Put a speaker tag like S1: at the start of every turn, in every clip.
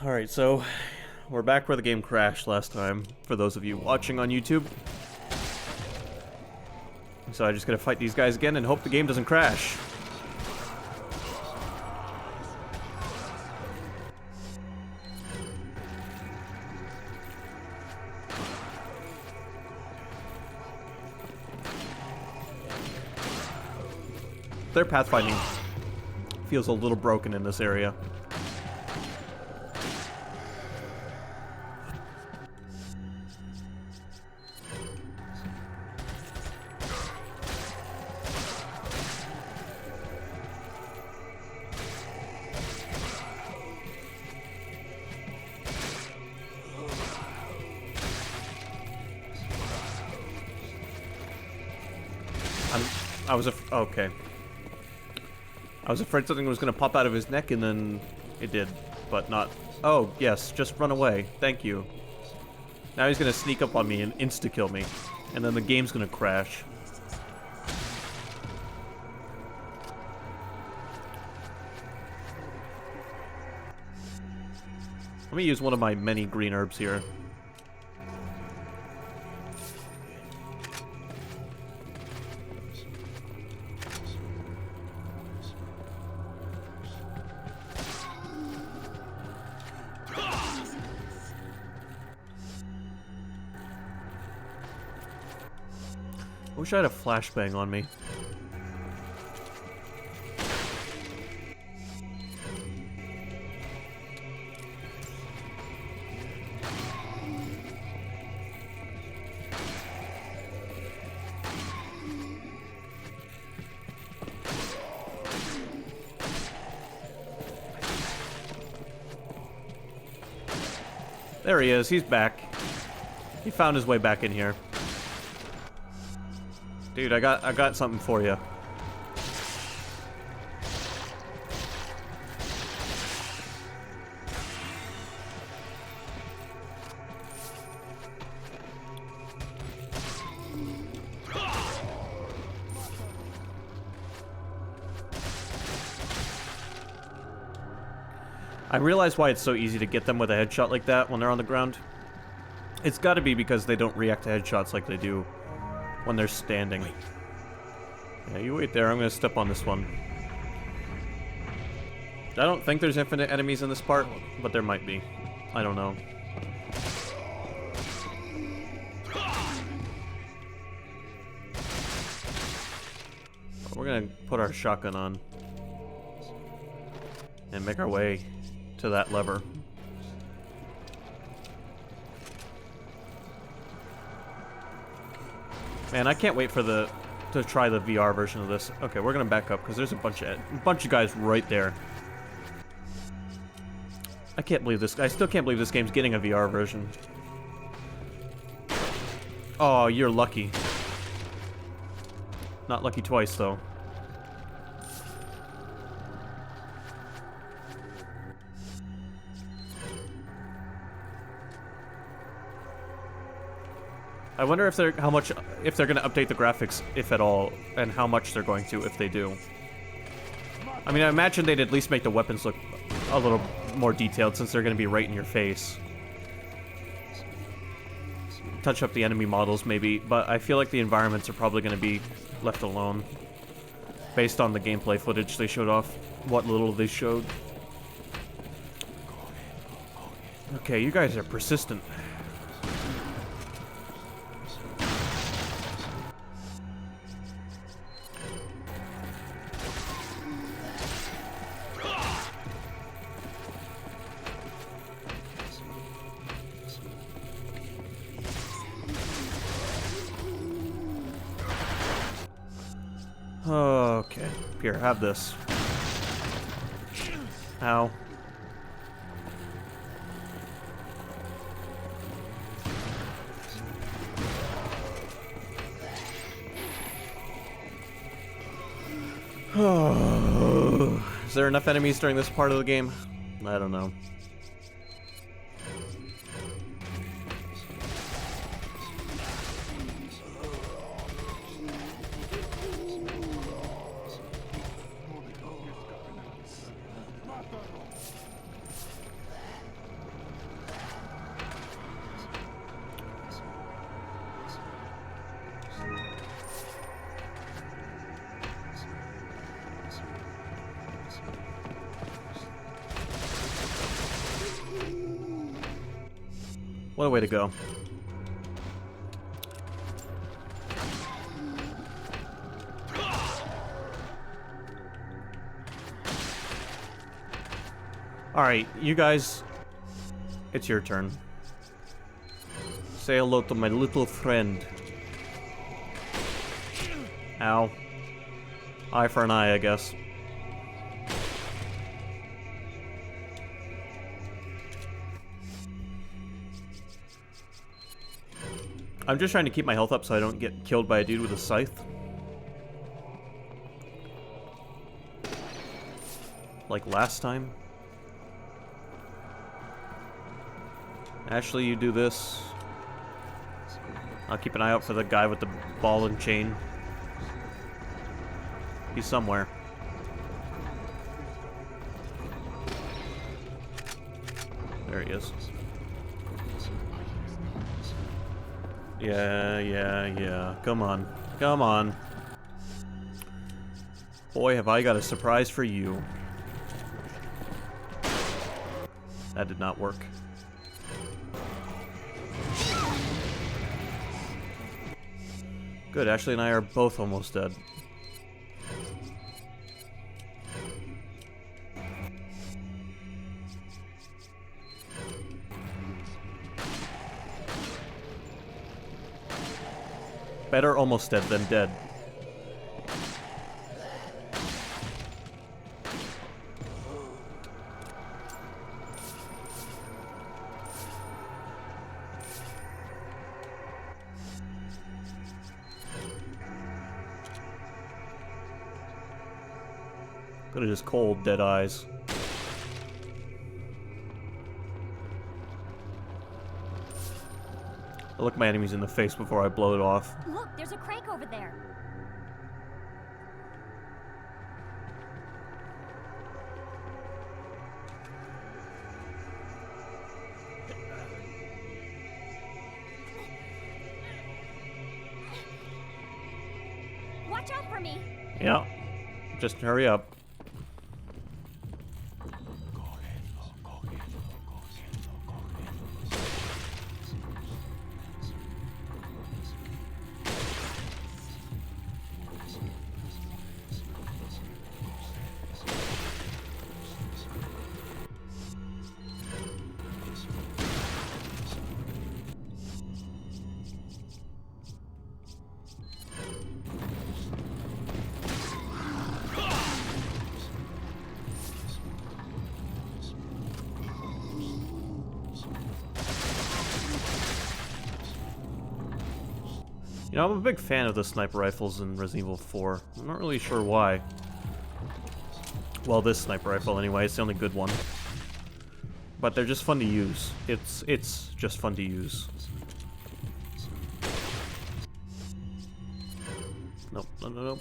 S1: Alright, so we're back where the game crashed last time, for those of you watching on YouTube. So I just gotta fight these guys again and hope the game doesn't crash. Their pathfinding feels a little broken in this area. Okay. I was afraid something was gonna pop out of his neck, and then it did, but not. Oh, yes, just run away. Thank you. Now he's gonna sneak up on me and insta-kill me, and then the game's gonna crash. Let me use one of my many green herbs here. I wish I had a flashbang on me. There he is, he's back. He found his way back in here. Dude, I got something for you. I realize why it's so easy to get them with a headshot like that when they're on the ground. It's gotta be because they don't react to headshots like they do when they're standing. Yeah, you wait there. I'm gonna step on this one. I don't think there's infinite enemies in this part, but there might be. I don't know. We're gonna put our shotgun on and make our way to that lever. Man, I can't wait for to try the VR version of this. Okay, we're gonna back up because there's a bunch of guys right there. I can't believe this. I still can't believe this game's getting a VR version. Oh, you're lucky. Not lucky twice though. I wonder if they're gonna update the graphics, if at all, and how much they're going to if they do. I mean, I imagine they'd at least make the weapons look a little more detailed since they're gonna be right in your face. Touch up the enemy models maybe, but I feel like the environments are probably gonna be left alone based on the gameplay footage they showed off, what little they showed. Okay, you guys are persistent. Okay, here, have this. Ow. Is there enough enemies during this part of the game? I don't know. What a way to go. Alright, you guys, it's your turn. Say hello to my little friend. Ow. Eye for an eye, I guess. I'm just trying to keep my health up so I don't get killed by a dude with a scythe. Like last time. Ashley, you do this. I'll keep an eye out for the guy with the ball and chain. He's somewhere. There he is. Yeah. Come on. Come on. Boy, have I got a surprise for you. That did not work. Good, Ashley and I are both almost dead. Better almost dead than dead. Look at his cold, dead eyes. I look my enemies in the face before I blow it off.
S2: Look, there's a crank over there. Watch out for me.
S1: Yeah. Just hurry up. You know, I'm a big fan of the sniper rifles in Resident Evil 4. I'm not really sure why. Well, this sniper rifle anyway, it's the only good one. But they're just fun to use. It's just fun to use. Nope, no.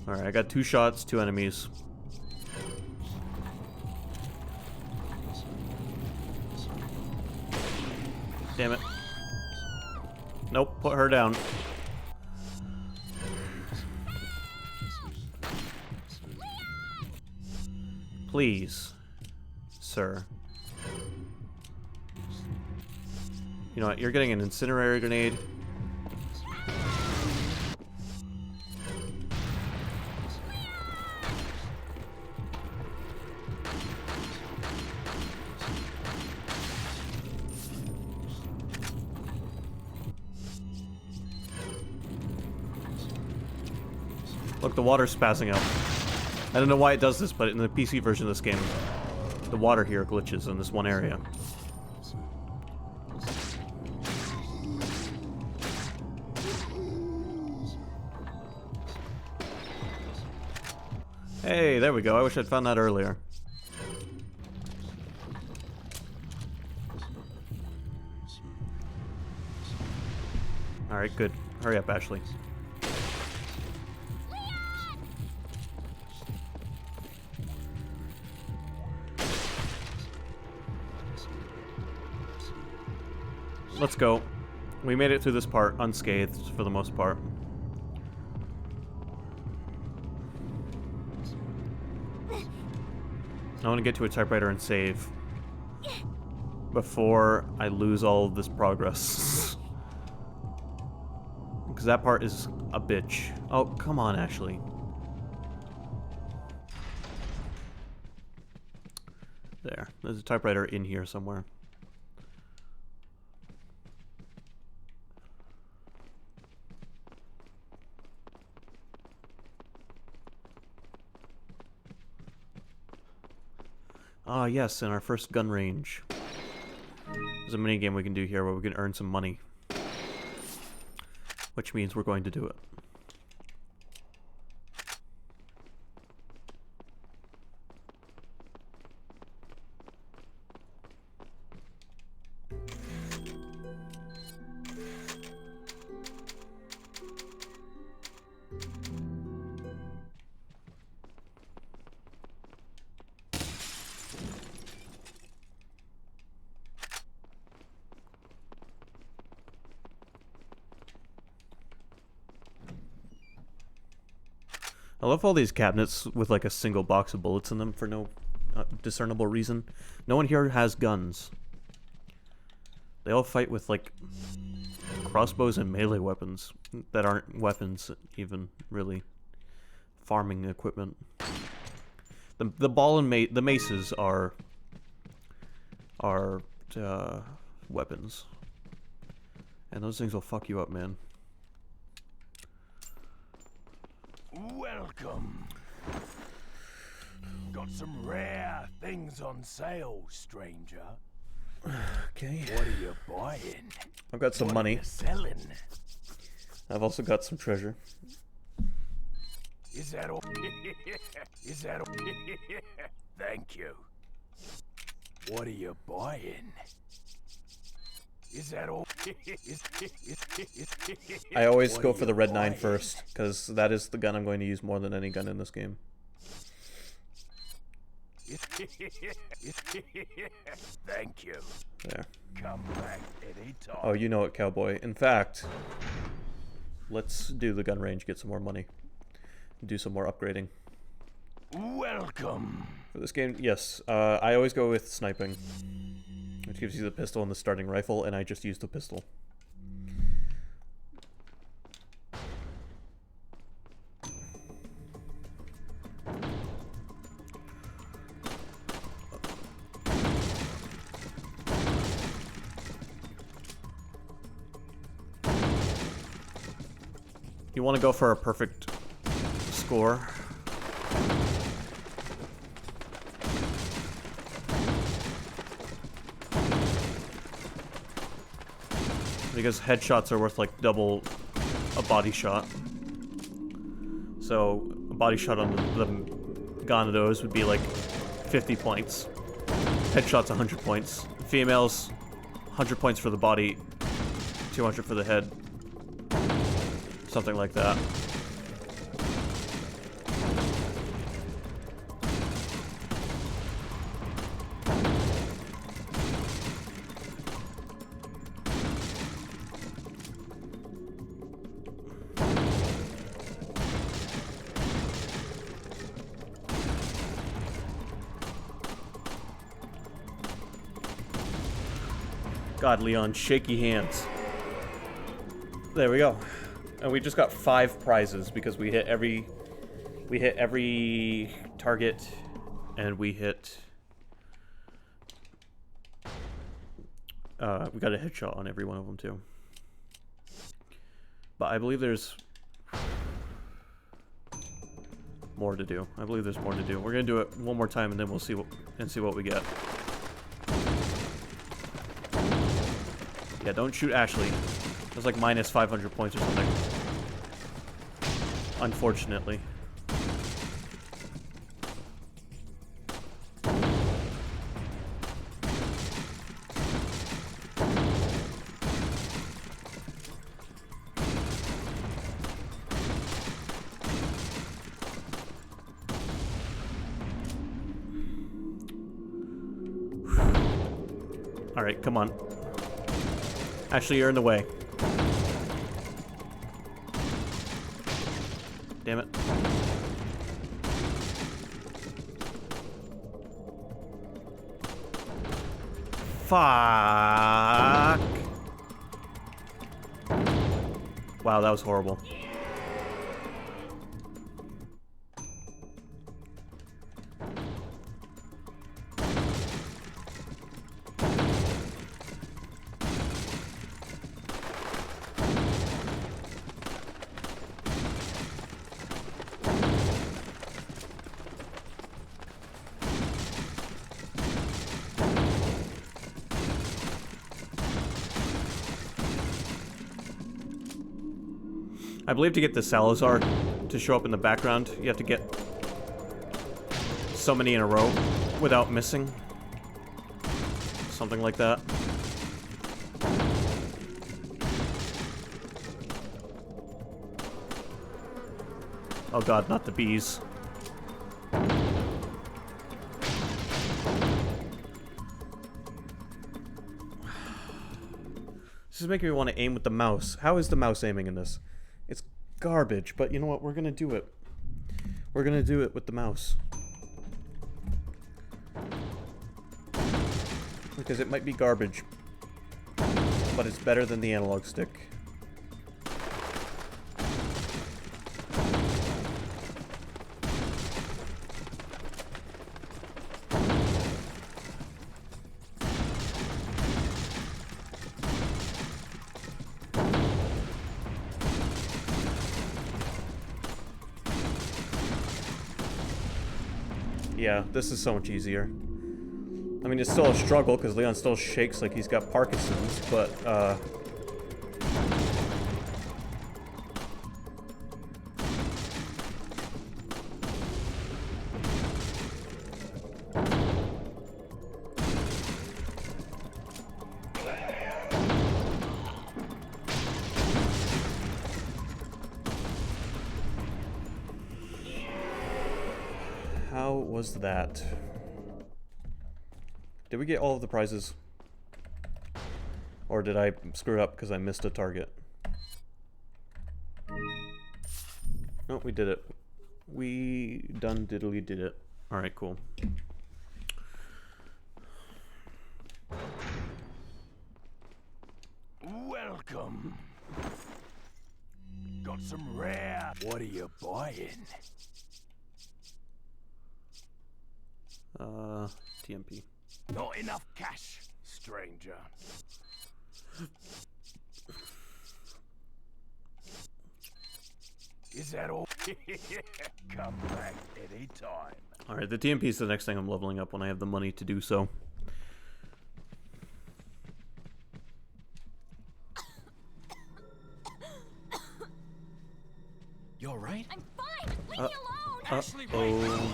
S1: Alright, I got 2 shots, 2 enemies. Damn it. Nope, put her down. Please, sir. You know what, you're getting an incendiary grenade. Look, the water's spazzing out. I don't know why it does this, but in the PC version of this game, the water here glitches in this one area. Hey, there we go. I wish I'd found that earlier. Alright, good. Hurry up, Ashley. let's go. We made it through this part unscathed for the most part. I want to get to a typewriter and save before I lose all of this progress. Because that part is a bitch. Oh, come on, Ashley. There. There's a typewriter in here somewhere. Ah, yes, in our first gun range. There's a minigame we can do here where we can earn some money. Which means we're going to do it. I love all these cabinets with like a single box of bullets in them for no discernible reason. No one here has guns. They all fight with like crossbows and melee weapons that aren't weapons even, really. Farming equipment. The ball and the maces are weapons. And those things will fuck you up, man.
S3: Welcome. Got some rare things on sale, stranger.
S1: Okay.
S3: What are you buying?
S1: I've got some
S3: What
S1: money.
S3: Are you selling?
S1: I've also got some treasure.
S3: Is that all? Is that all? Thank you. What are you buying? Is that all?
S1: I always
S3: What
S1: go
S3: are
S1: for the
S3: you
S1: Red 9
S3: buying?
S1: first, because that is the gun I'm going to use more than any gun in this game.
S3: Thank you.
S1: There.
S3: Come back anytime.
S1: Oh, you know it, cowboy. In fact, let's do the gun range, get some more money. Do some more upgrading.
S3: Welcome.
S1: For this game, yes, I always go with sniping, which gives you the pistol and the starting rifle, and I just use the pistol. You want to go for a perfect score. Because headshots are worth like double a body shot. So a body shot on the Gonados would be like 50 points. Headshots 100 points. Females 100 points for the body, 200 for the head. Something like that. God, Leon, shaky hands. There we go. And we just got 5 prizes because we hit every target, and we hit we got a headshot on every one of them too. But I believe there's more to do. I believe there's more to do. We're gonna do it one more time, and then we'll see what we get. Yeah, don't shoot Ashley. It was like minus 500 points or something. Unfortunately. All right, come on. Actually, you're in the way. Damn it. Fuck. Wow, that was horrible. I believe to get the Salazar to show up in the background, you have to get so many in a row without missing. Something like that. Oh god, not the bees. This is making me want to aim with the mouse. How is the mouse aiming in this? It's garbage, but you know what? We're gonna do it. We're gonna do it with the mouse. Because it might be garbage, but it's better than the analog stick. Yeah, this is so much easier. I mean, it's still a struggle because Leon still shakes like he's got Parkinson's, but, how was that? Did we get all of the prizes? Or did I screw up because I missed a target? No, we did it. We done diddly did it. Alright, cool.
S3: Welcome. Got some rare. What are you buying?
S1: TMP.
S3: Not enough cash, stranger. Is that all? Come back anytime.
S1: Alright, the TMP is the next thing I'm leveling up when I have the money to do so.
S4: You alright?
S2: I'm fine! Leave me alone!
S4: Ashley, wait!
S1: Oh.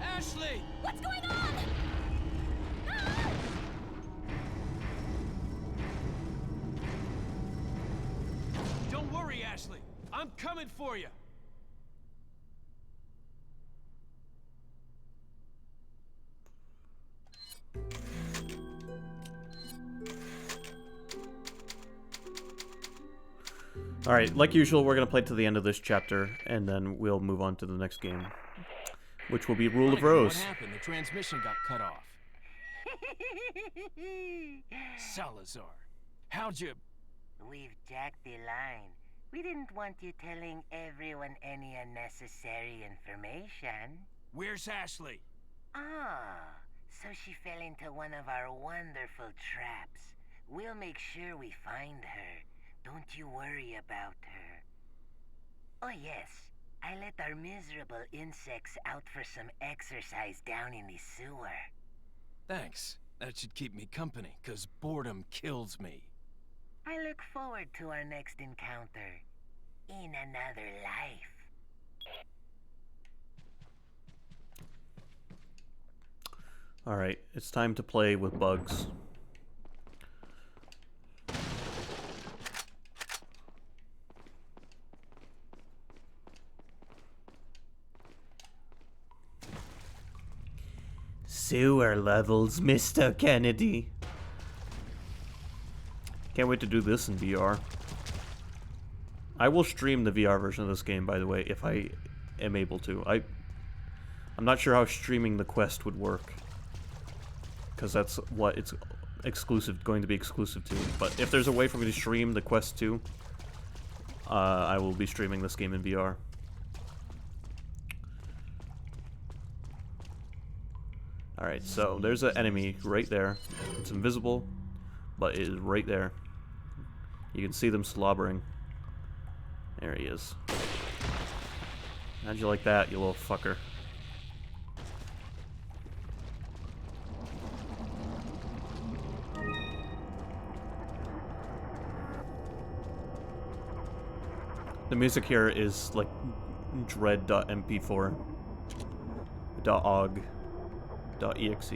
S4: Ashley!
S2: What's going on?
S4: Don't worry, Ashley. I'm coming for you.
S1: Alright, like usual, we're going to play to the end of this chapter, and then we'll move on to the next game, which will be Rule of
S4: Michael,
S1: Rose.
S4: What happened? The transmission got cut off. Salazar, how'd you...
S5: We've jacked the line. We didn't want you telling everyone any unnecessary information.
S4: Where's Ashley?
S5: Ah, so she fell into one of our wonderful traps. We'll make sure we find her. Don't you worry about her. Oh yes, I let our miserable insects out for some exercise down in the sewer.
S4: Thanks. That should keep me company, 'cause boredom kills me.
S5: I look forward to our next encounter. In another life.
S1: Alright, it's time to play with bugs. sewer levels, Mr. Kennedy. Can't wait to do this in VR. I will stream the VR version of this game, by the way, if I am able to. I'm not sure how streaming the Quest would work, because that's what it's going to be exclusive to. But if there's a way for me to stream the Quest 2, I will be streaming this game in VR. Alright, so there's an enemy right there. It's invisible, but it is right there. You can see them slobbering. There he is. How'd you like that, you little fucker? The music here is like dread.mp4 .og.exe.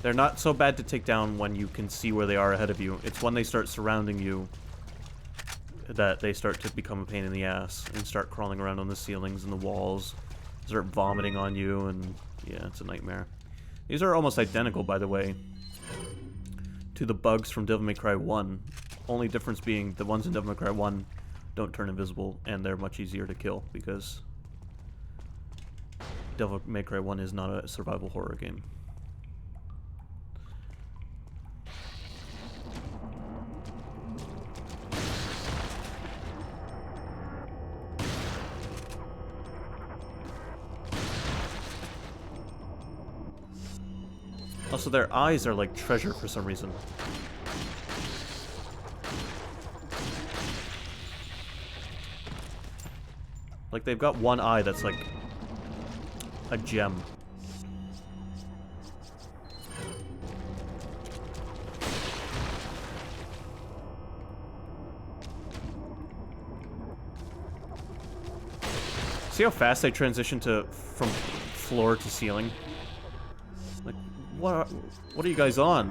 S1: They're not so bad to take down when you can see where they are ahead of you. It's when they start surrounding you that they start to become a pain in the ass and start crawling around on the ceilings and the walls, start vomiting on you, and yeah, it's a nightmare. These are almost identical, by the way, to the bugs from Devil May Cry 1. Only difference being the ones in Devil May Cry 1 don't turn invisible, and they're much easier to kill, because Devil May Cry 1 is not a survival horror game. Also, their eyes are like treasure for some reason. Like, they've got one eye that's like a gem. See how fast they transition from floor to ceiling? Like, what are you guys on?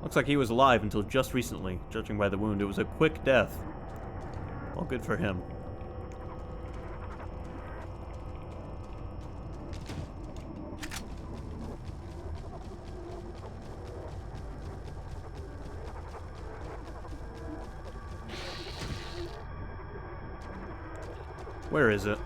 S1: Looks like he was alive until just recently. Judging by the wound, it was a quick death. Well, good for him. Where is it?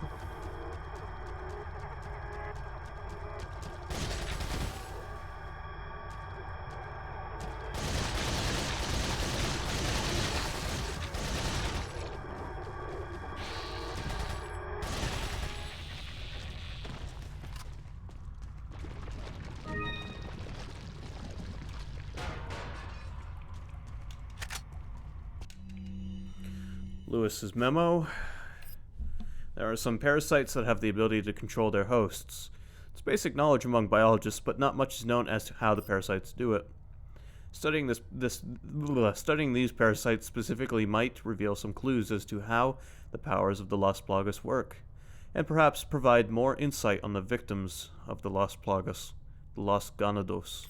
S1: Lewis's memo. There are some parasites that have the ability to control their hosts. It's basic knowledge among biologists, but not much is known as to how the parasites do it. Studying these parasites specifically might reveal some clues as to how the powers of the Las Plagas work, and perhaps provide more insight on the victims of the Las Plagas, the Los Ganados.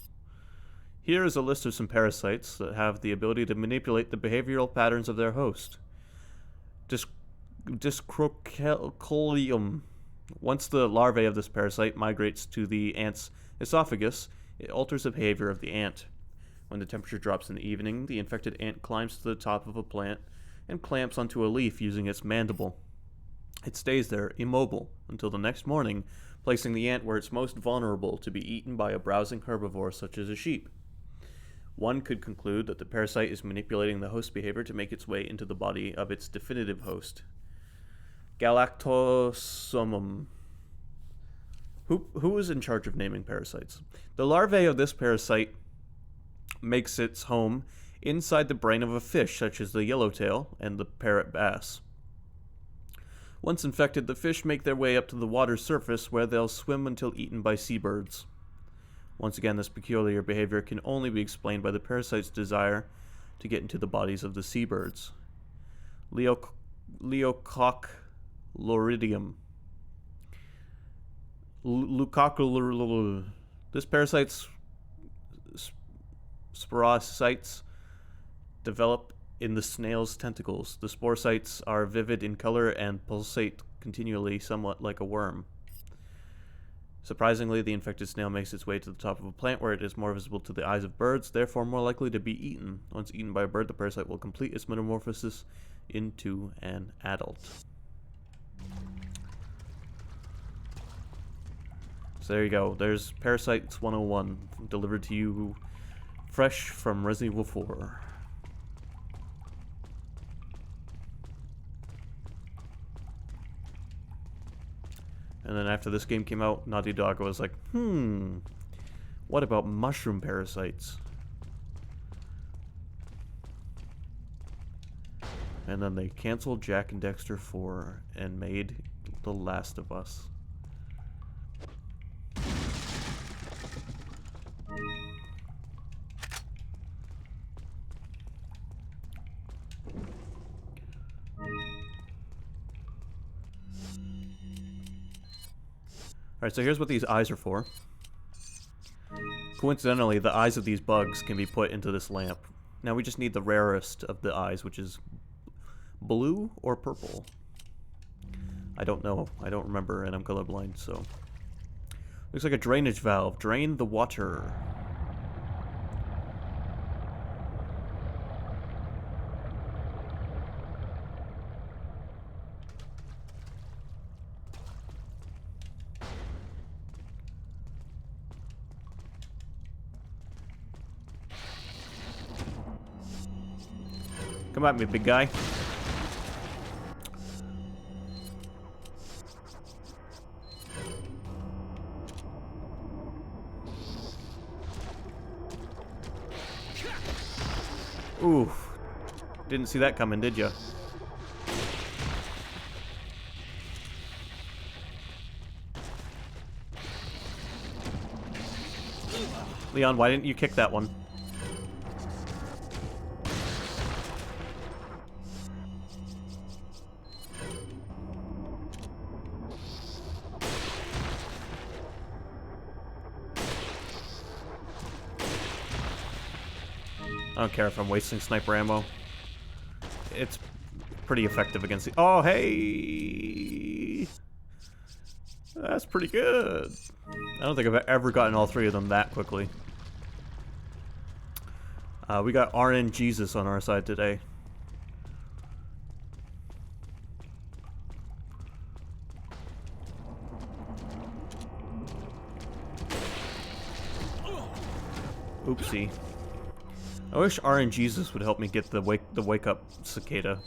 S1: Here is a list of some parasites that have the ability to manipulate the behavioral patterns of their host. Dyscrocolium. Once the larvae of this parasite migrates to the ant's esophagus, it alters the behavior of the ant. When the temperature drops in the evening, the infected ant climbs to the top of a plant and clamps onto a leaf using its mandible. It stays there, immobile, until the next morning, placing the ant where it's most vulnerable to be eaten by a browsing herbivore such as a sheep. One could conclude that the parasite is manipulating the host behavior to make its way into the body of its definitive host. Galactosomum. Who is in charge of naming parasites? The larvae of this parasite makes its home inside the brain of a fish such as the yellowtail and the parrot bass. Once infected, the fish make their way up to the water's surface where they'll swim until eaten by seabirds. Once again, this peculiar behavior can only be explained by the parasite's desire to get into the bodies of the seabirds. Leucocchloridium. This parasite's sporocytes develop in the snail's tentacles. The sporocytes are vivid in color and pulsate continually, somewhat like a worm. Surprisingly, the infected snail makes its way to the top of a plant where it is more visible to the eyes of birds, therefore more likely to be eaten. Once eaten by a bird, the parasite will complete its metamorphosis into an adult. So there you go. There's Parasites 101, delivered to you fresh from Resident Evil 4. And then after this game came out, Naughty Dog was like, what about mushroom parasites? And then they canceled Jak and Daxter 4 and made The Last of Us. Alright, so here's what these eyes are for. Coincidentally, the eyes of these bugs can be put into this lamp. Now we just need the rarest of the eyes, which is blue or purple. I don't know. I don't remember, and I'm colorblind, so... Looks like a drainage valve. Drain the water. Come at me, big guy. Ooh. Didn't see that coming, did ya? Leon, why didn't you kick that one? I don't care if I'm wasting sniper ammo. It's pretty effective against the... Oh, hey! That's pretty good. I don't think I've ever gotten all three of them that quickly. We got RN Jesus on our side today. Oopsie. I wish RN Jesus would help me get the wake up cicada.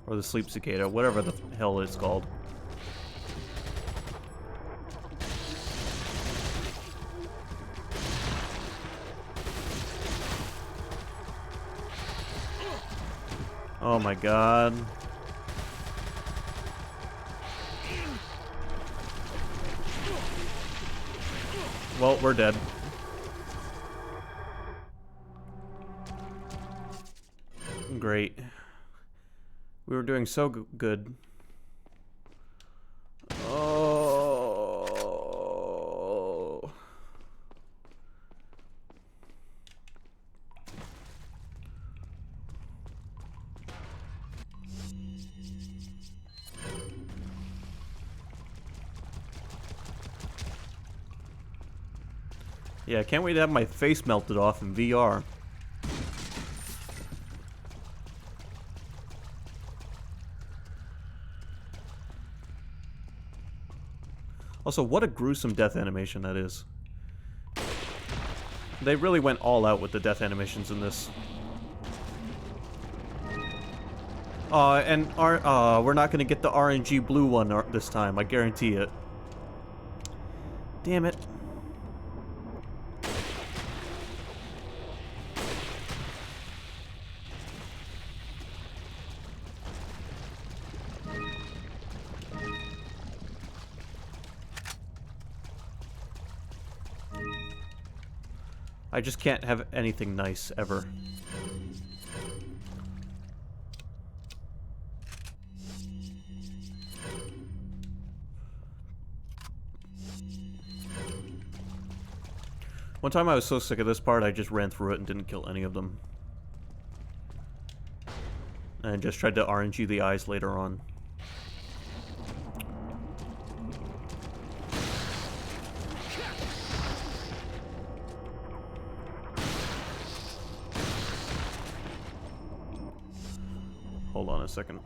S1: Or the sleep cicada, whatever the hell it's called. Oh my god. Well, we're dead. Great. We were doing so good. Oh. Yeah, can't wait to have my face melted off in VR. Also, what a gruesome death animation that is. They really went all out with the death animations in this. And we're not gonna get the RNG blue one this time, I guarantee it. Damn it. I just can't have anything nice ever. One time I was so sick of this part, I just ran through it and didn't kill any of them. And just tried to RNG the eyes later on. Hold on a second.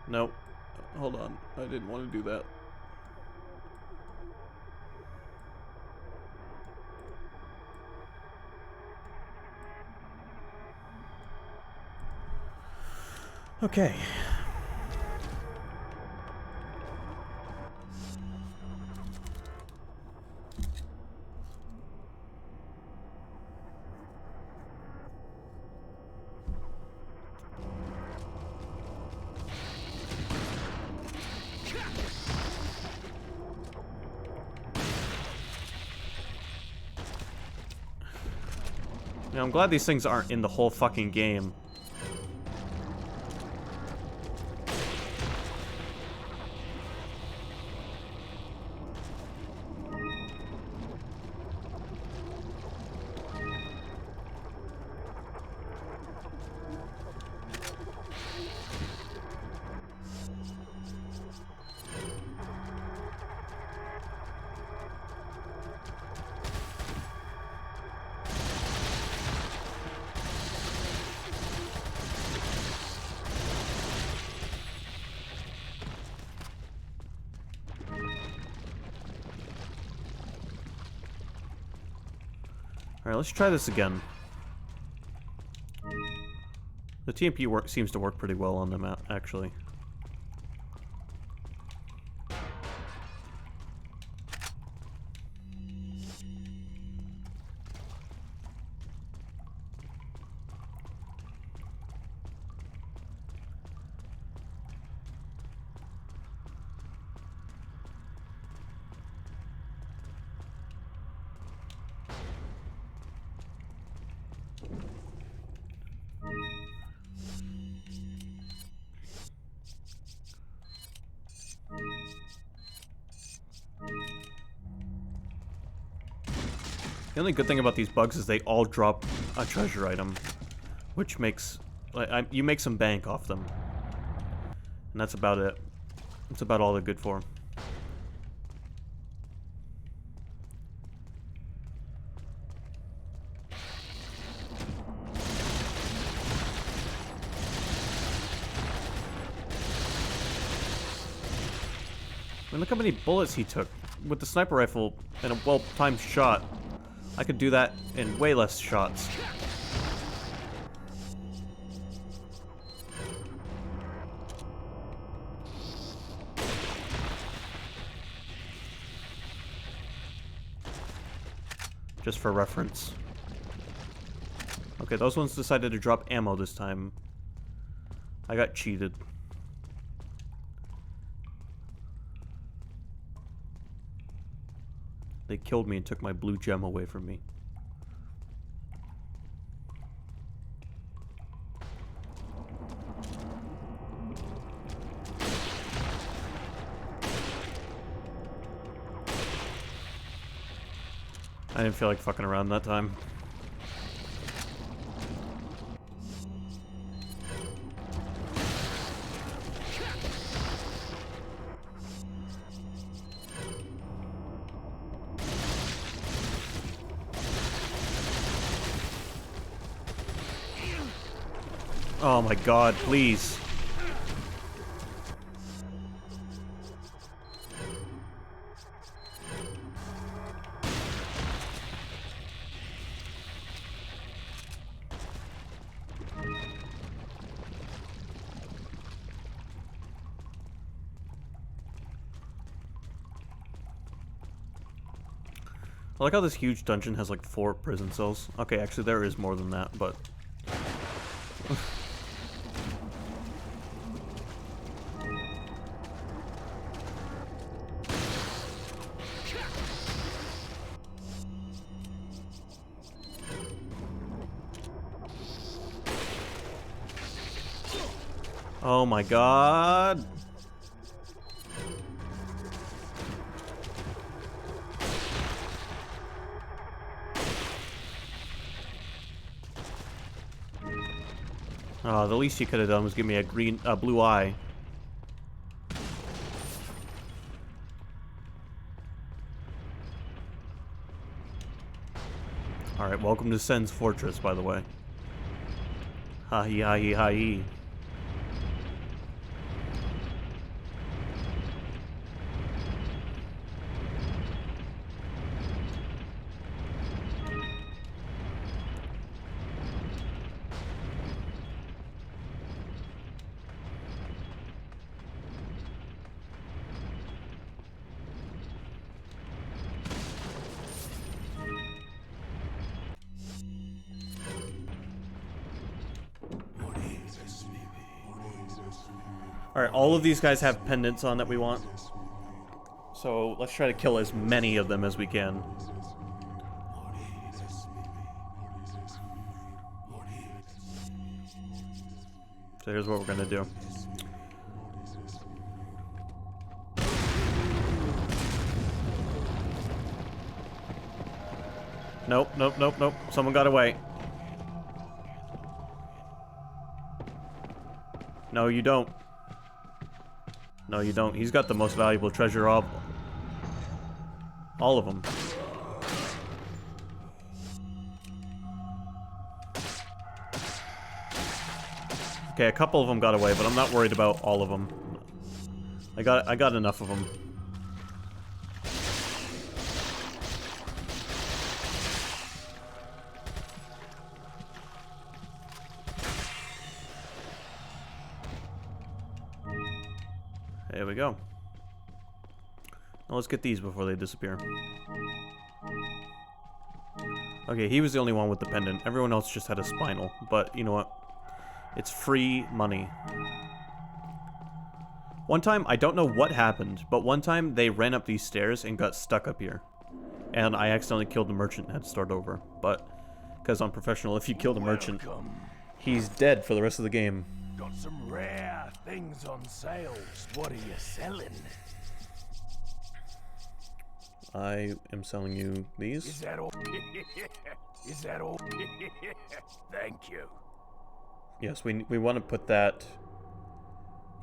S1: Nope. Hold on. I didn't want to do that. Okay. Now, I'm glad these things aren't in the whole fucking game. Alright, let's try this again. The TMP seems to work pretty well on them, actually. The only good thing about these bugs is they all drop a treasure item, which makes you make some bank off them, and that's about it. That's about all they're good for. I mean, look how many bullets he took with the sniper rifle and a well-timed shot. I could do that in way less shots. Just for reference. Okay, those ones decided to drop ammo this time. I got cheated. They killed me and took my blue gem away from me. I didn't feel like fucking around that time. Oh my god, please. I like how this huge dungeon has like 4 prison cells. Okay, actually there is more than that, but... Oh my god! Oh, the least you could have done was give me a blue eye. Alright, welcome to Sen's Fortress, by the way. Ha-hee, ha-hee, ha-hee. Alright, all of these guys have pendants on that we want. So let's try to kill as many of them as we can. So here's what we're gonna do. Nope, nope, nope, nope. Someone got away. No, you don't. No, you don't. He's got the most valuable treasure of all of them. Okay, a couple of them got away, but I'm not worried about all of them. I got enough of them. There we go. Now let's get these before they disappear. Okay, he was the only one with the pendant. Everyone else just had a spinal. But you know what? It's free money. One time, I don't know what happened, but one time they ran up these stairs and got stuck up here. And I accidentally killed the merchant and had to start over. But, because I'm professional, if you kill the merchant, he's dead for the rest of the game.
S3: Got some rare things on sale. What are you selling?
S1: I am selling you these.
S3: Is that all? Is that all? Thank you.
S1: Yes, we want to put that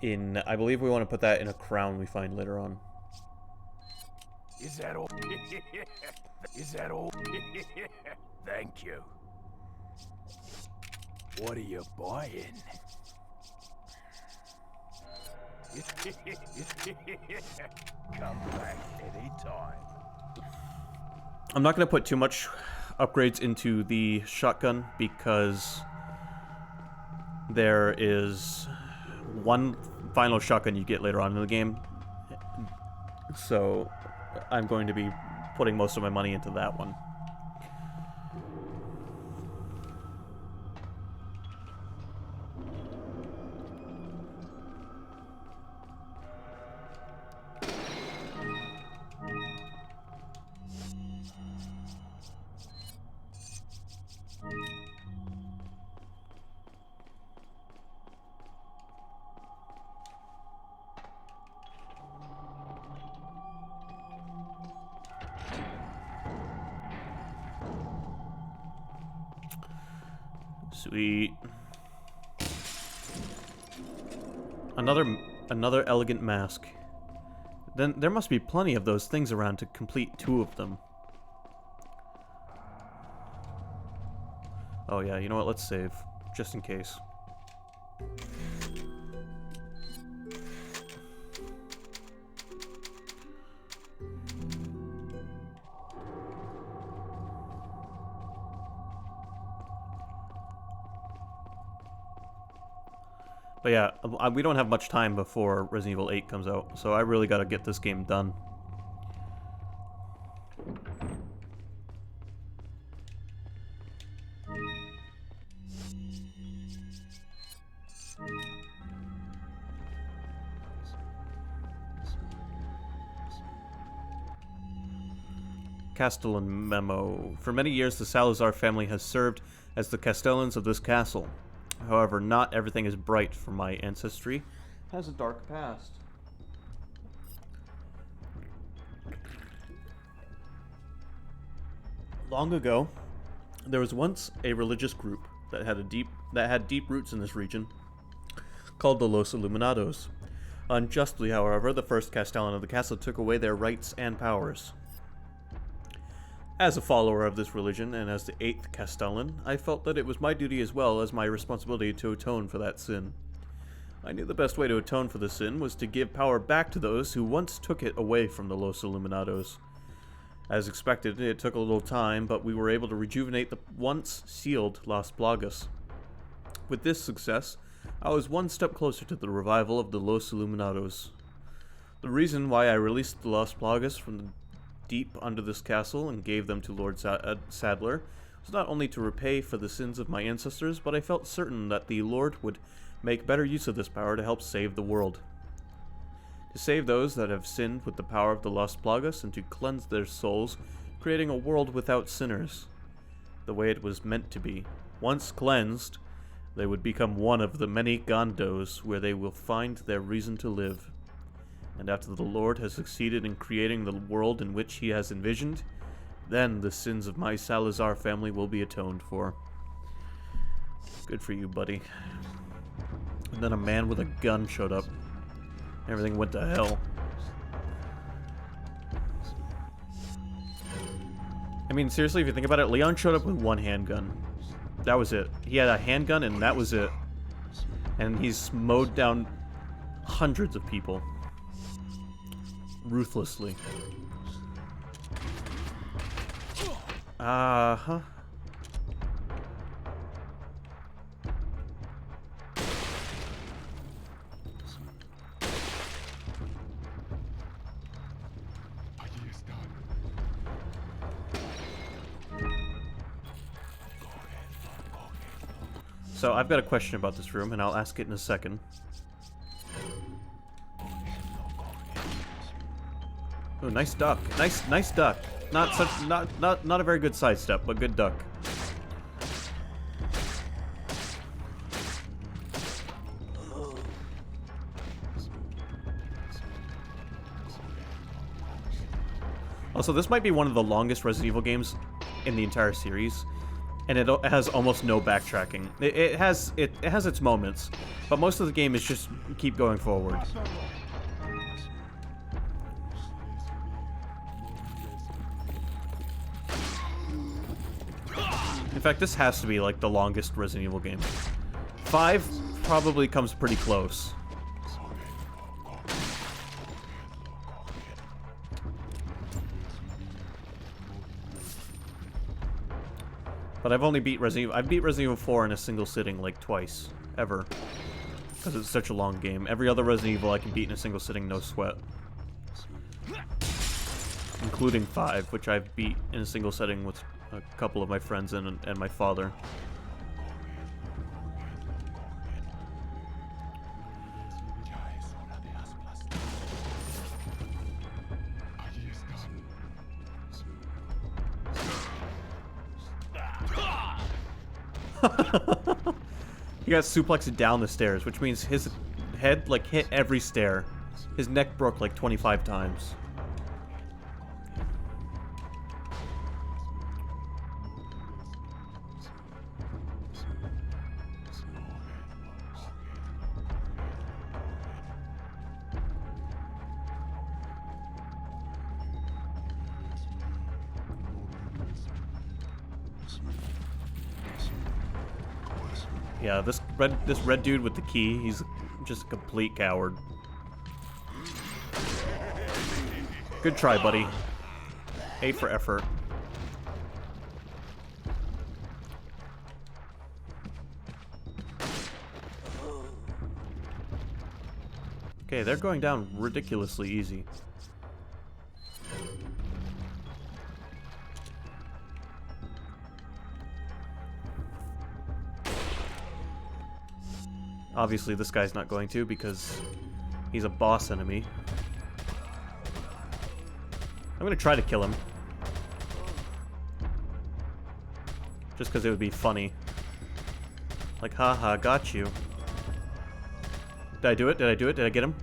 S1: in... I believe we want to put that in a crown we find later on.
S3: Is that all? Is that all? Thank you. What are you buying? Come back anytime.
S1: I'm not going to put too much upgrades into the shotgun because there is one final shotgun you get later on in the game. So I'm going to be putting most of my money into that one. Sweet. Another elegant mask. Then there must be plenty of those things around to complete 2 of them. Oh yeah, you know what? Let's save. Just in case. But yeah, we don't have much time before Resident Evil 8 comes out, so I really gotta get this game done. Castellan memo. For many years, the Salazar family has served as the Castellans of this castle. However, not everything is bright, for my ancestry has a dark past. Long ago, there was once a religious group that had deep roots in this region, called the Los Illuminados. Unjustly, however, the first Castellan of the castle took away their rights and powers. As a follower of this religion, and as the 8th Castellan, I felt that it was my duty as well as my responsibility to atone for that sin. I knew the best way to atone for the sin was to give power back to those who once took it away from the Los Illuminados. As expected, it took a little time, but we were able to rejuvenate the once sealed Las Plagas. With this success, I was one step closer to the revival of the Los Illuminados. The reason why I released the Las Plagas from the deep under this castle and gave them to Lord Sadler was not only to repay for the sins of my ancestors, but I felt certain that the Lord would make better use of this power to help save the world. To save those that have sinned with the power of the Las Plagas and to cleanse their souls, creating a world without sinners, the way it was meant to be. Once cleansed, they would become one of the many Gondos where they will find their reason to live. And after the Lord has succeeded in creating the world in which he has envisioned, then the sins of my Salazar family will be atoned for. Good for you, buddy. And then a man with a gun showed up. Everything went to hell. I mean, seriously, if you think about it, Leon showed up with one handgun. That was it. He had a handgun and that was it. And he's mowed down hundreds of people. Ruthlessly. Uh-huh. So I've got a question about this room, and I'll ask it in a second. Oh, nice duck. Nice duck. Not a very good sidestep, but good duck. Also, this might be one of the longest Resident Evil games in the entire series, and it has almost no backtracking. It has its moments, but most of the game is just keep going forward. In fact, this has to be like the longest Resident Evil game. 5 probably comes pretty close. But I've only beat Resident Evil. I've beat Resident Evil 4 in a single sitting like twice, ever, because it's such a long game. Every other Resident Evil I can beat in a single sitting, no sweat, including 5, which I've beat in a single setting with a couple of my friends and my father. He got suplexed down the stairs, which means his head like hit every stair. His neck broke like 25 times. Yeah, this red dude with the key, he's just a complete coward. Good try, buddy. A for effort. Okay, they're going down ridiculously easy. Obviously, this guy's not going to because he's a boss enemy. I'm gonna try to kill him. Just because it would be funny. Like, haha, got you. Did I do it? Did I do it? Did I get him?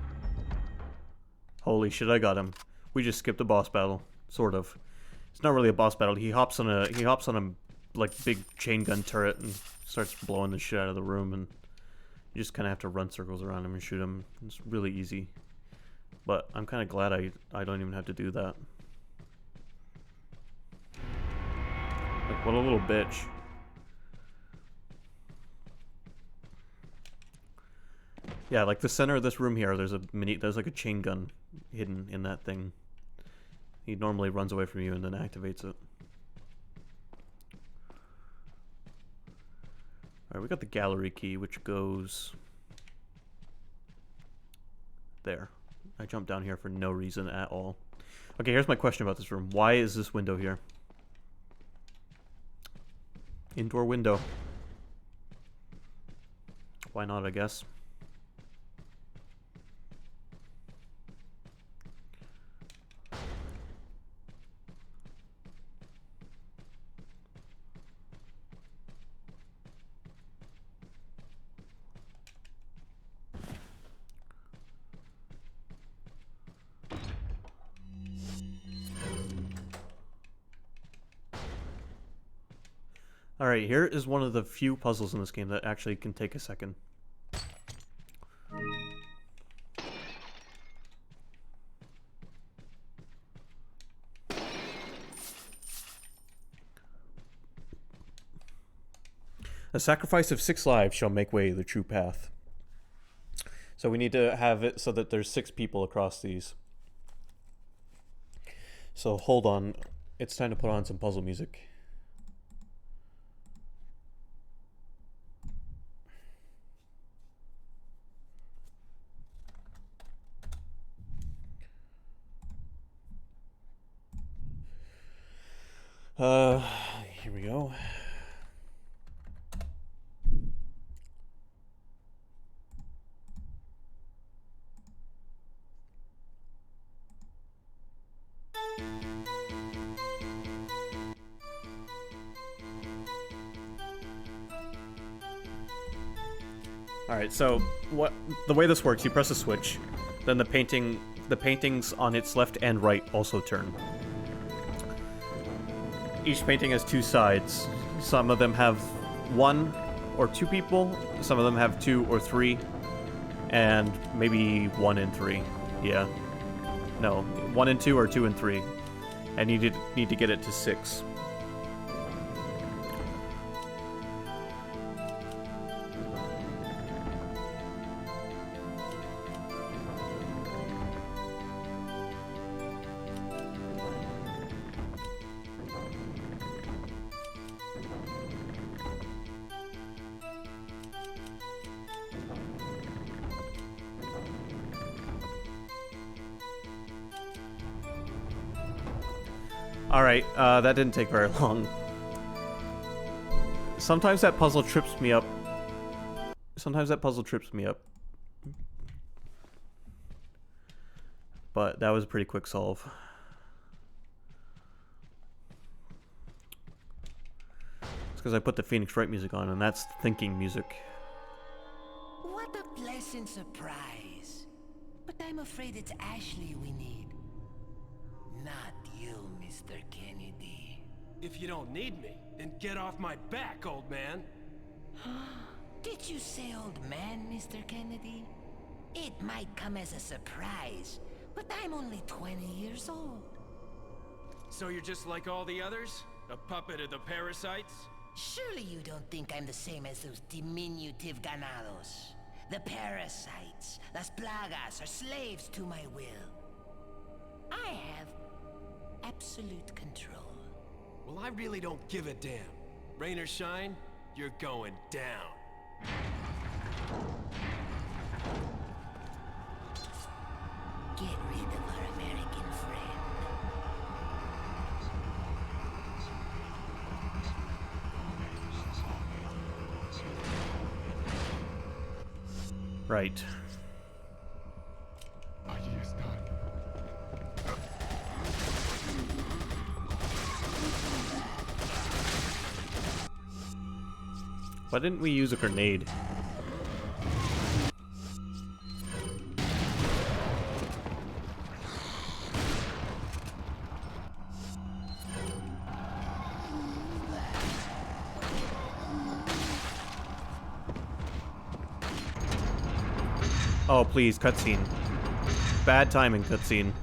S1: Holy shit, I got him. We just skipped a boss battle. Sort of. It's not really a boss battle. He hops on a like big chain gun turret and starts blowing the shit out of the room, and you just kind of have to run circles around him and shoot him. It's really easy. But I'm kind of glad I don't even have to do that. Like, what a little bitch. Yeah, like the center of this room here, there's like a chain gun hidden in that thing. He normally runs away from you and then activates it. Alright, we got the gallery key, which goes there. I jumped down here for no reason at all. Okay, here's my question about this room. Why is this window here? Indoor window. Why not, I guess? Alright, here is one of the few puzzles in this game that actually can take a second. A sacrifice of 6 lives shall make way the true path. So we need to have it so that there's 6 people across these. So hold on, it's time to put on some puzzle music. Here we go. Alright, so the way this works, you press a switch, then the paintings on its left and right also turn. Each painting has 2 sides. Some of them have 1 or 2 people, some of them have 2 or 3, and maybe 1 and 3. Yeah. No, 1 and 2 or 2 and 3. And you need to get it to 6. Alright, that didn't take very long. Sometimes that puzzle trips me up. But that was a pretty quick solve. It's because I put the Phoenix Wright music on, and that's thinking music.
S5: What a pleasant surprise. But I'm afraid it's Ashley we need. Not you, Mr. Kennedy.
S4: If you don't need me, then get off my back, old man.
S5: Did you say old man, Mr. Kennedy? It might come as a surprise, but I'm only 20 years old.
S4: So you're just like all the others? A puppet of the parasites?
S5: Surely you don't think I'm the same as those diminutive ganados. The parasites, las plagas, are slaves to my will. I have absolute control.
S4: Well, I really don't give a damn. Rain or shine, you're going down.
S5: Get rid of our American friend.
S1: Right. Why didn't we use a grenade? Oh, please, cutscene. Bad timing, cutscene.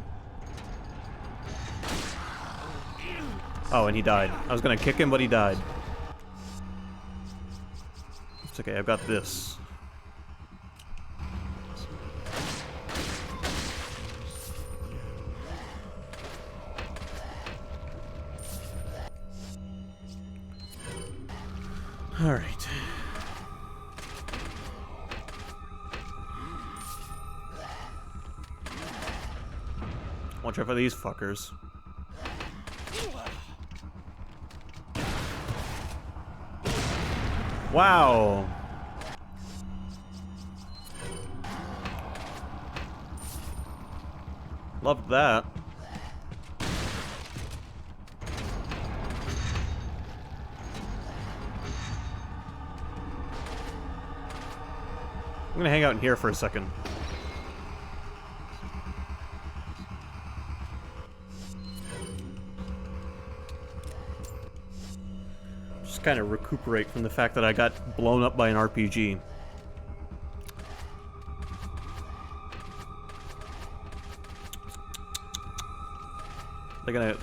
S1: Oh, and he died. I was gonna kick him, but he died. It's okay, I've got this. Alright. Watch out for these fuckers. Wow. Loved that. I'm gonna hang out in here for a second. Just kind of recuperate from the fact that I got blown up by an RPG.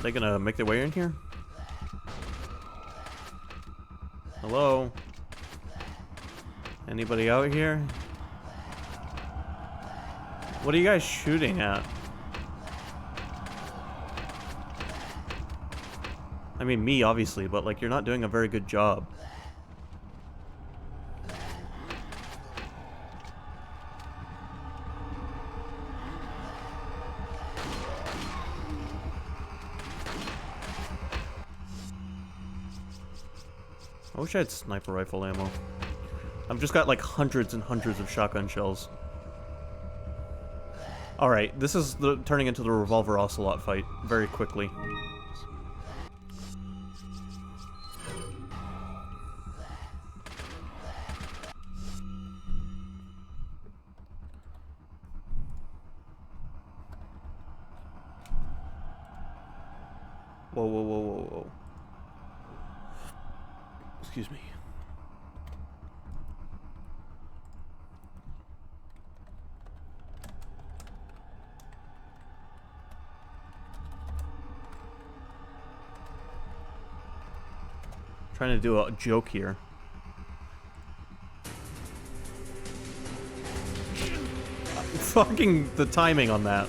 S1: They gonna make their way in here? Hello? Anybody out here? What are you guys shooting at? I mean, me, obviously, but, like, you're not doing a very good job. I wish I had sniper rifle ammo. I've just got, like, hundreds and hundreds of shotgun shells. Alright, this is turning into the Revolver Ocelot fight very quickly. Whoa, whoa, whoa, whoa, whoa. Excuse me. Trying to do a joke here. Fucking the timing on that.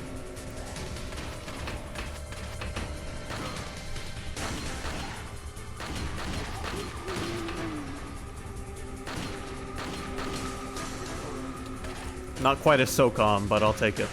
S1: Not quite as SOCOM, but I'll take it.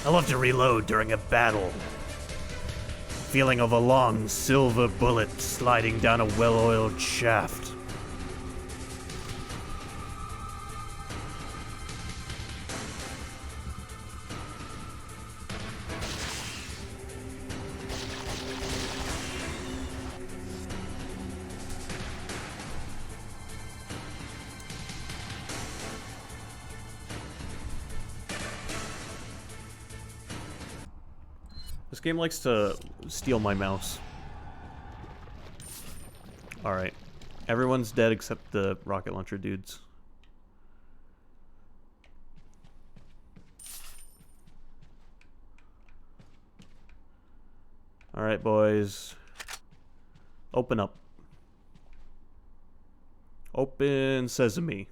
S1: I love to reload during a battle. Feeling of a long silver bullet sliding down a well-oiled shaft. This game likes to steal my mouse. Alright. Everyone's dead except the rocket launcher dudes. Alright, boys. Open up. Open sesame.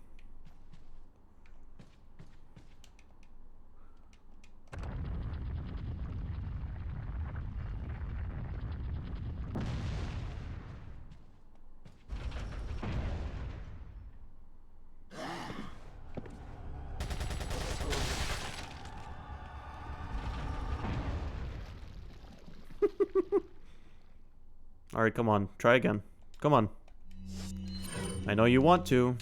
S1: Alright, come on. Try again. Come on. I know you want to.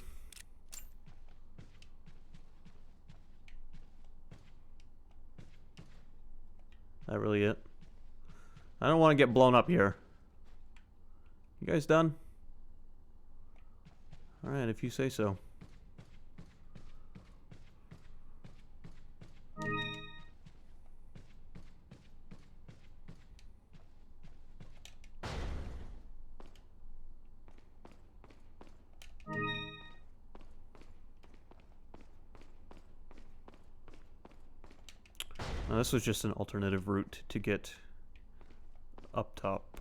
S1: That really it? I don't want to get blown up here. You guys done? Alright, if you say so. Now, this was just an alternative route to get up top.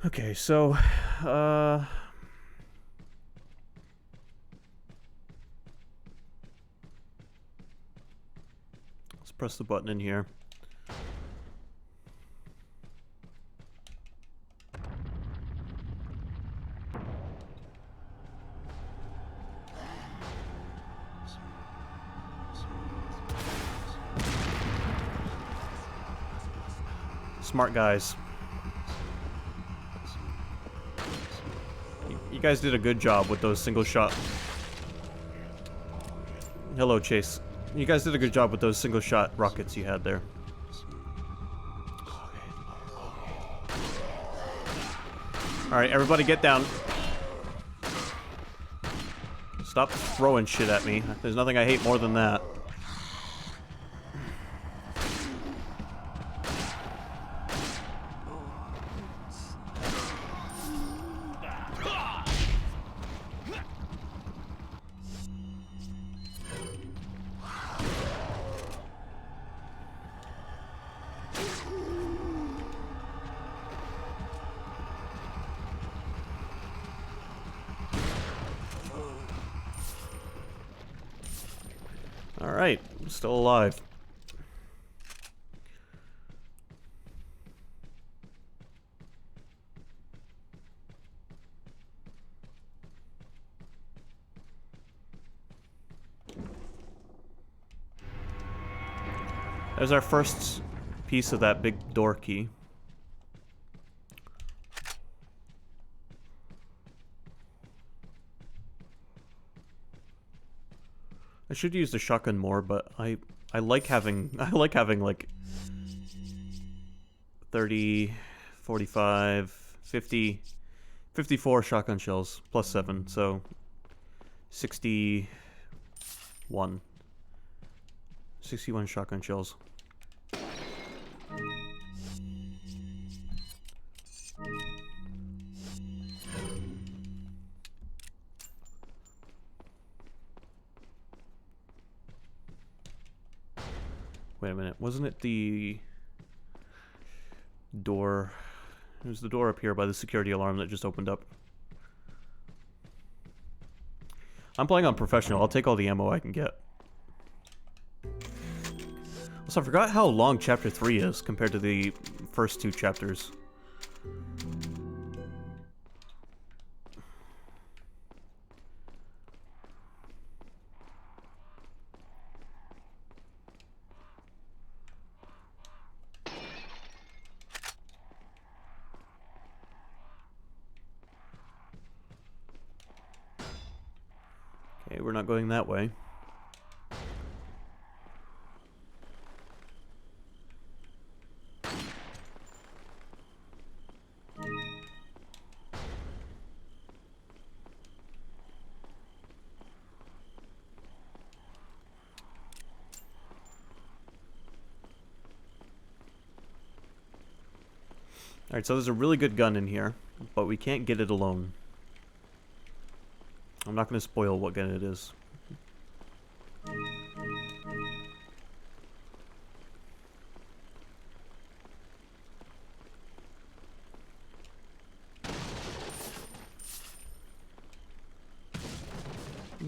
S1: Okay, so, let's press the button in here. Smart guys. You guys did a good job with those single shot. Hello, Chase. You guys did a good job with those single shot rockets you had there. Alright, everybody get down. Stop throwing shit at me. There's nothing I hate more than that. Alright, I'm still alive. There's our first piece of that big door key. I should use the shotgun more, but I like having like 30, 45, 50, 54 shotgun shells plus 7, so 61. 61 shotgun shells. Wait a minute, wasn't it the door? It was the door up here by the security alarm that just opened up. I'm playing on professional, I'll take all the ammo I can get. Also, I forgot how long Chapter 3 is compared to the first 2 chapters. Okay, we're not going that way. Alright, so there's a really good gun in here, but we can't get it alone. I'm not going to spoil what gun it is.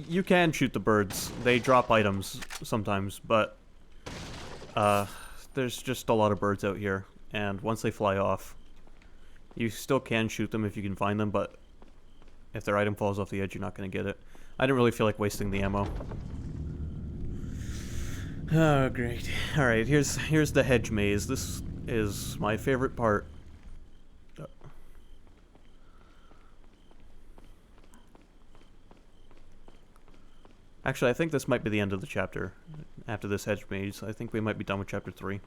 S1: You can shoot the birds. They drop items sometimes, but there's just a lot of birds out here, and once they fly off, you still can shoot them if you can find them, but if their item falls off the edge, you're not going to get it. I didn't really feel like wasting the ammo. Oh, great. Alright, here's the hedge maze. This is my favorite part. Actually, I think this might be the end of the chapter. After this hedge maze, I think we might be done with chapter 3.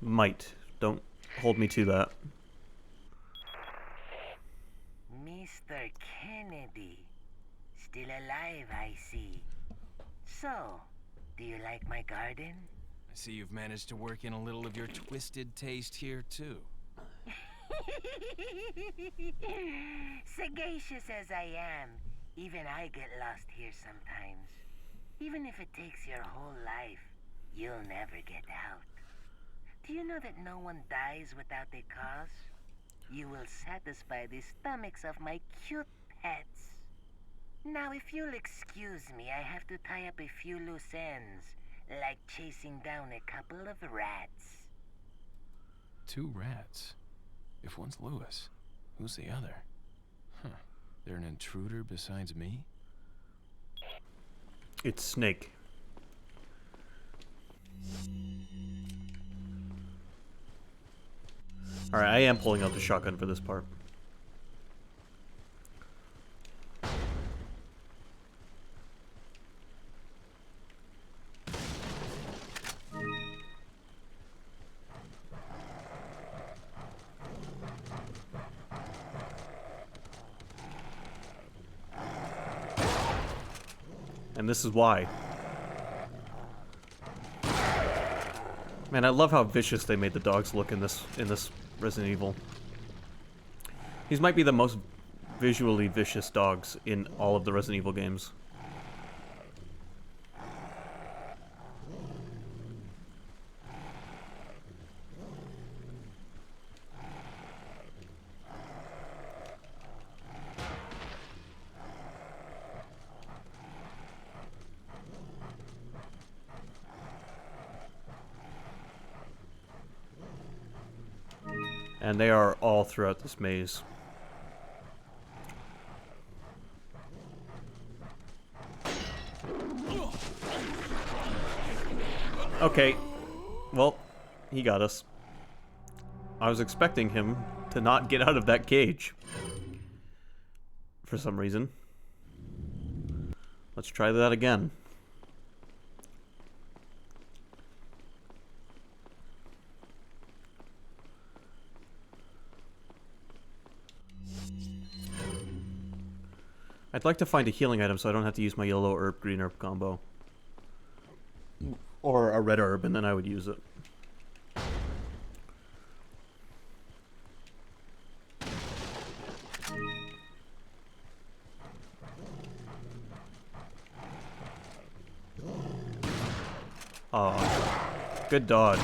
S1: Might. Don't hold me to that.
S5: Mr. Kennedy. Still alive, I see. So, do you like my garden?
S4: I see you've managed to work in a little of your twisted taste here, too.
S5: Sagacious as I am, even I get lost here sometimes. Even if it takes your whole life, you'll never get out. Do you know that no one dies without a cause? You will satisfy the stomachs of my cute pets. Now, if you'll excuse me, I have to tie up a few loose ends, like chasing down a couple of rats.
S4: 2 rats? If one's Lewis, who's the other? Huh. They're an intruder besides me?
S1: It's Snake. Alright, I am pulling out the shotgun for this part. And this is why. Man, I love how vicious they made the dogs look in this Resident Evil. These might be the most visually vicious dogs in all of the Resident Evil games. And they are all throughout this maze. Okay. Well, he got us. I was expecting him to not get out of that cage. For some reason. Let's try that again. I'd like to find a healing item so I don't have to use my yellow herb, green herb combo. Or a red herb, and then I would use it. Oh, good dodge.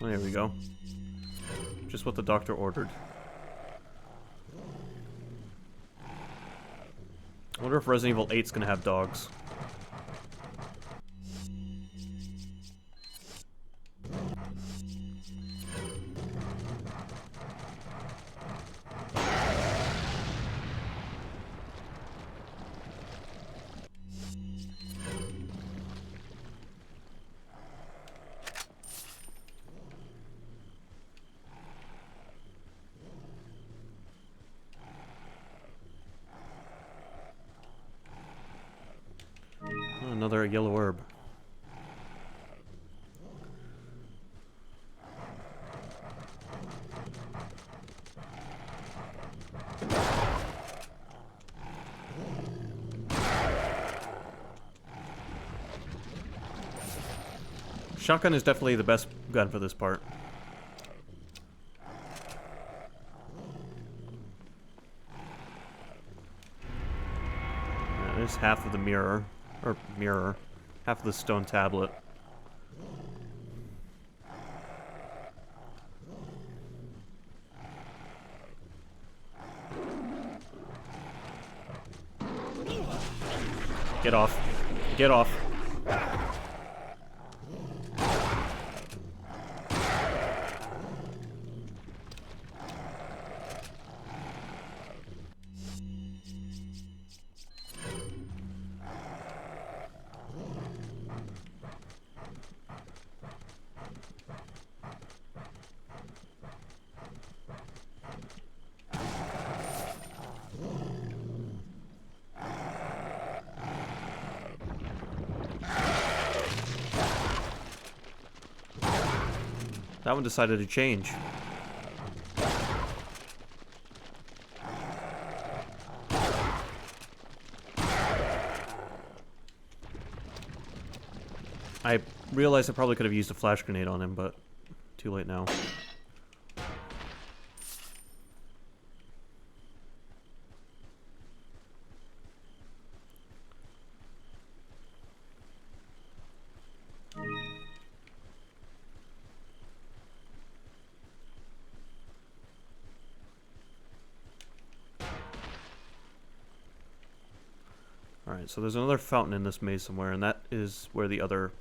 S1: There we go. Just what the doctor ordered. I wonder if Resident Evil 8's gonna have dogs. Another yellow herb. Shotgun is definitely the best gun for this part. Yeah, there's half of the mirror. Or mirror. Half of the stone tablet. Get off. Get off. That one decided to change. I realized I probably could have used a flash grenade on him, but too late now. Alright, so there's another fountain in this maze somewhere, and that is where the other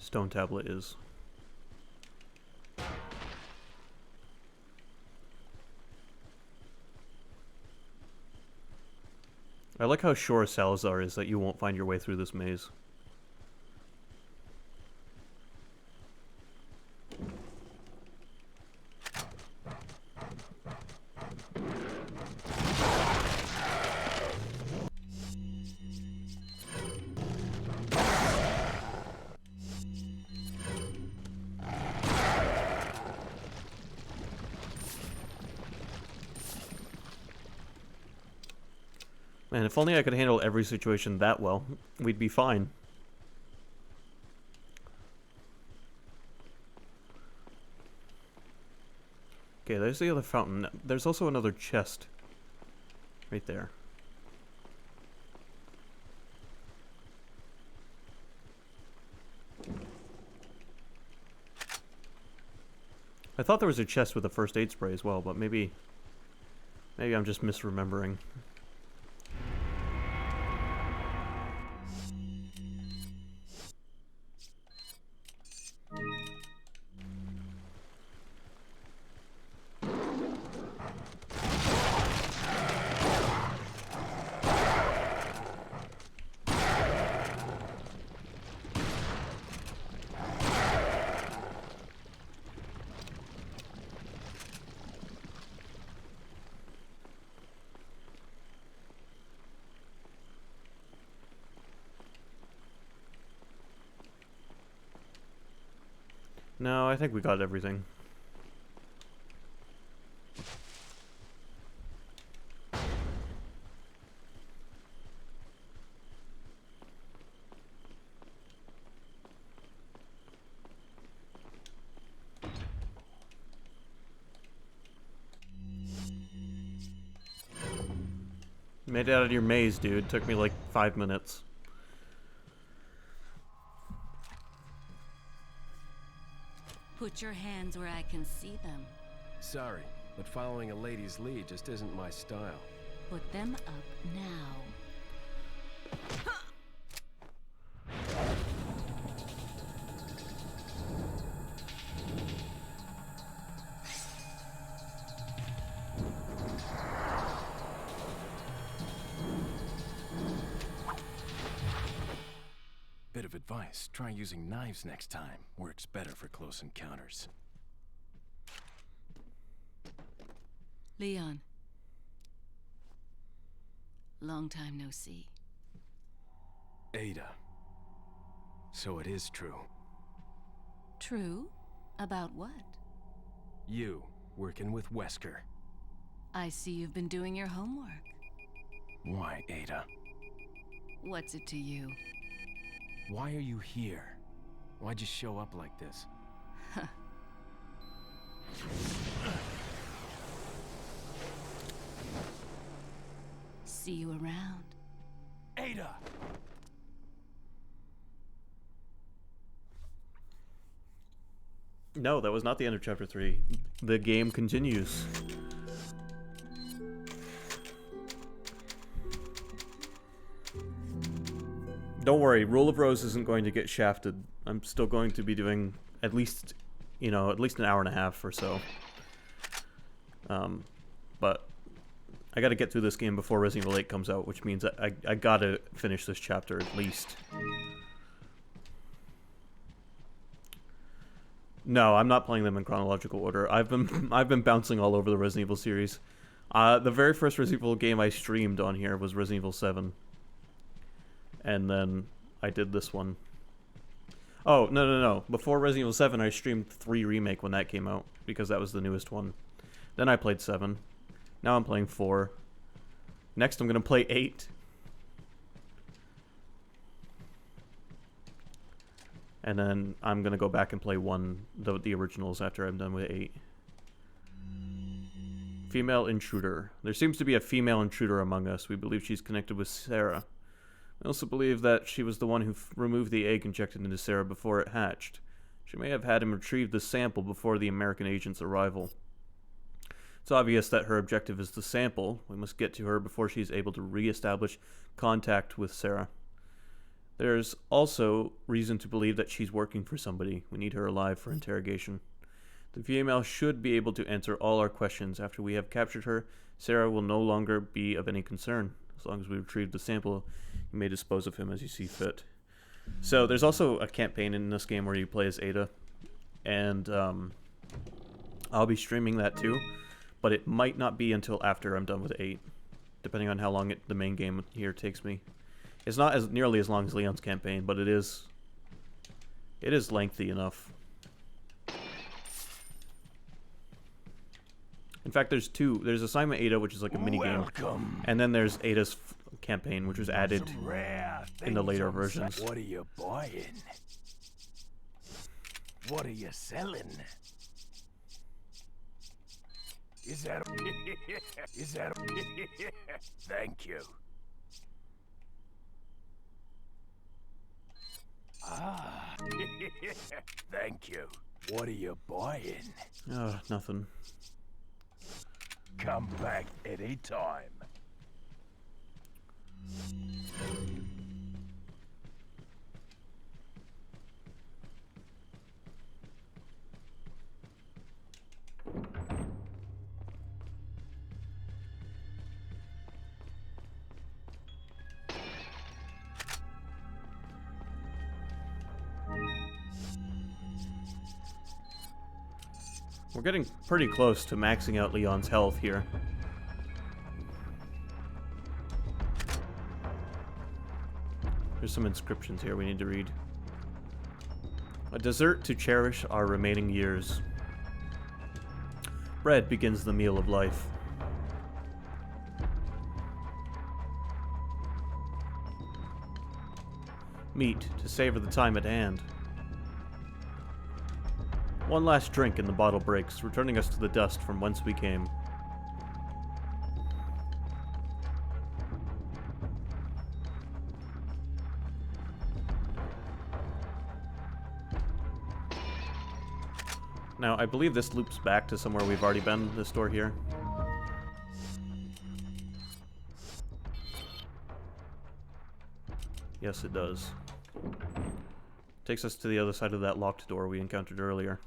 S1: stone tablet is. I like how sure Salazar is that you won't find your way through this maze. Man, if only I could handle every situation that well, we'd be fine. Okay, there's the other fountain. There's also another chest. Right there. I thought there was a chest with a first aid spray as well, but maybe I'm just misremembering. No, I think we got everything. Made it out of your maze, dude. Took me like 5 minutes.
S2: Put your hands where I can see them.
S6: Sorry, but following a lady's lead just isn't my style.
S2: Put them up now.
S6: Bit of advice, try using knives next time. Works better for close encounters.
S2: Leon. Long time no see.
S6: Ada. So it is true.
S2: True? About what?
S6: You, working with Wesker.
S2: I see you've been doing your homework.
S6: Why, Ada?
S2: What's it to you?
S6: Why are you here? Why'd you show up like this?
S2: See you around.
S6: Ada!
S1: No, that was not the end of chapter 3. The game continues. Don't worry, Rule of Rose isn't going to get shafted. I'm still going to be doing at least, an hour and a half or so. But I gotta get through this game before Resident Evil 8 comes out, which means I gotta finish this chapter at least. No, I'm not playing them in chronological order. I've been bouncing all over the Resident Evil series. The very first Resident Evil game I streamed on here was Resident Evil 7. And then I did this one. Oh, no. Before Resident Evil 7, I streamed 3 Remake when that came out, because that was the newest one. Then I played 7. Now I'm playing 4. Next I'm going to play 8. And then I'm going to go back and play the originals after I'm done with 8. Female intruder. There seems to be a female intruder among us. We believe she's connected with Sarah. We also believe that she was the one who removed the egg injected into Sarah before it hatched. She may have had him retrieve the sample before the American agent's arrival. It's obvious that her objective is the sample. We must get to her before she's able to re-establish contact with Sarah. There's also reason to believe that she's working for somebody. We need her alive for interrogation. The female should be able to answer all our questions. After we have captured her, Sarah will no longer be of any concern. As long as we retrieve the sample, you may dispose of him as you see fit. So there's also a campaign in this game where you play as Ada, and I'll be streaming that too, but it might not be until after I'm done with 8, depending on how long the main game here takes me. It's not as nearly as long as Leon's campaign, but it is lengthy enough. In fact, there's 2. There's Assignment Ada, which is like a mini game, and then there's Ada's campaign, which was added in the later versions.
S3: What are you buying? What are you selling? Is that Thank you. Ah. Thank you. What are you buying?
S1: Nothing.
S3: Come back any time.
S1: We're getting pretty close to maxing out Leon's health here. There's some inscriptions here we need to read. A dessert to cherish our remaining years. Bread begins the meal of life. Meat to savor the time at hand. One last drink and the bottle breaks, returning us to the dust from whence we came. Now, I believe this loops back to somewhere we've already been, this door here. Yes, it does. Takes us to the other side of that locked door we encountered earlier.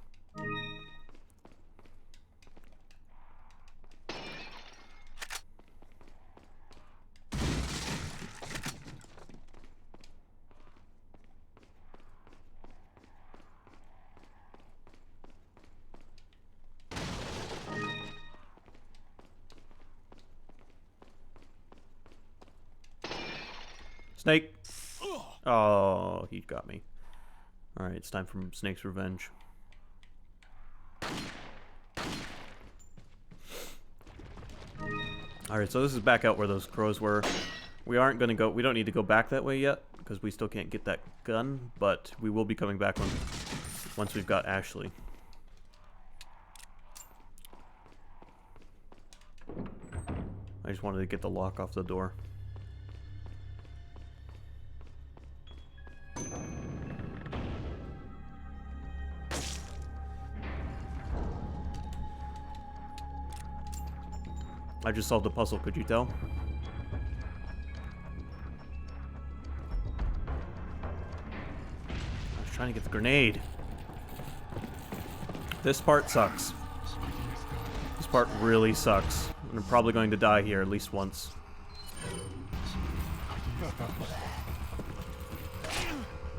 S1: Snake! Oh, he got me. Alright, it's time for Snake's revenge. Alright, so this is back out where those crows were. We aren't gonna go, we don't need to go back that way yet, because we still can't get that gun, but we will be coming back once we've got Ashley. I just wanted to get the lock off the door. I just solved the puzzle, could you tell? I was trying to get the grenade. This part sucks. This part really sucks. I'm probably going to die here at least once.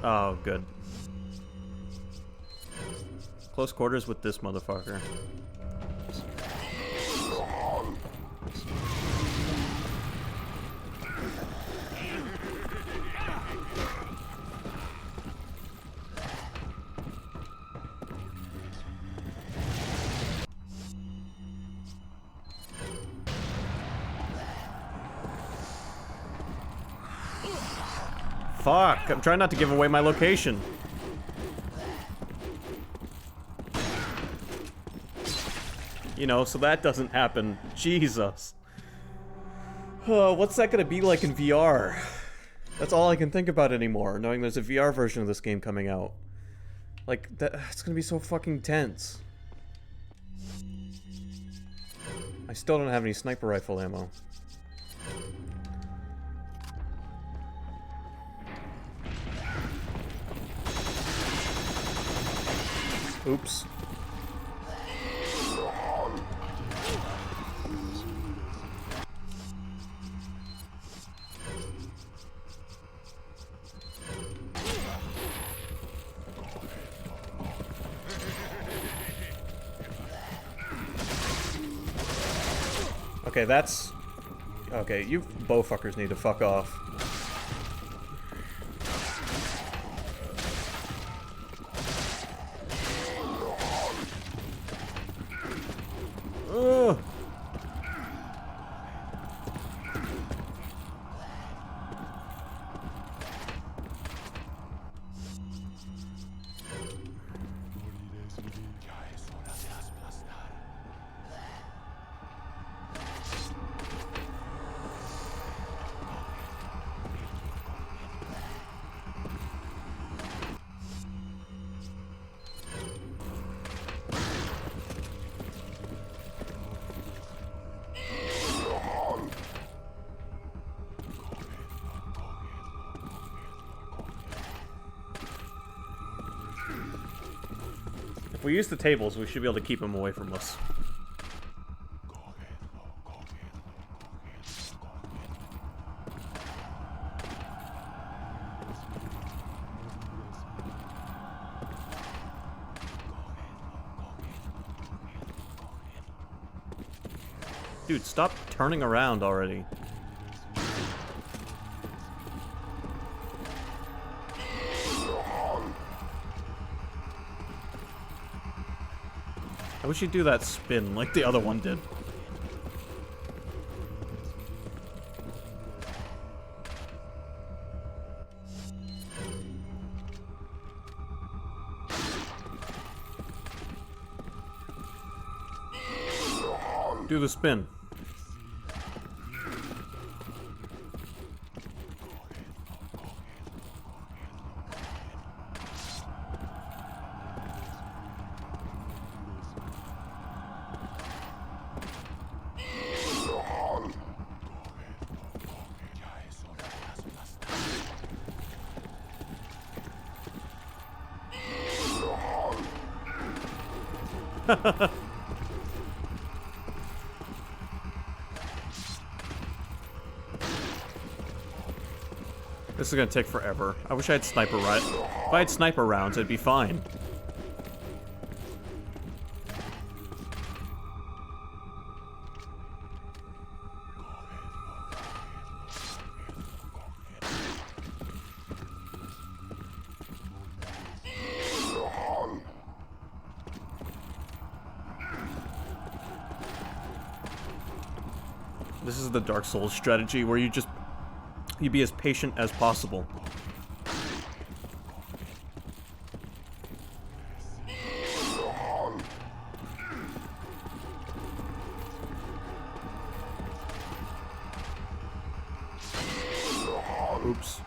S1: Oh, good. Close quarters with this motherfucker. Fuck, I'm trying not to give away my location. You know, so that doesn't happen. Jesus. What's that gonna be like in VR? That's all I can think about anymore, knowing there's a VR version of this game coming out. Like, it's gonna be so fucking tense. I still don't have any sniper rifle ammo. Oops. Okay, that's... Okay, you bowfuckers need to fuck off. Ugh. If we use the tables, we should be able to keep him away from us. Dude, stop turning around already. I wish you'd do that spin like the other one did. Do the spin. This is gonna take forever. I wish I had sniper rounds. If I had sniper rounds, it'd be fine. This is the Dark Souls strategy where you be as patient as possible. Oops.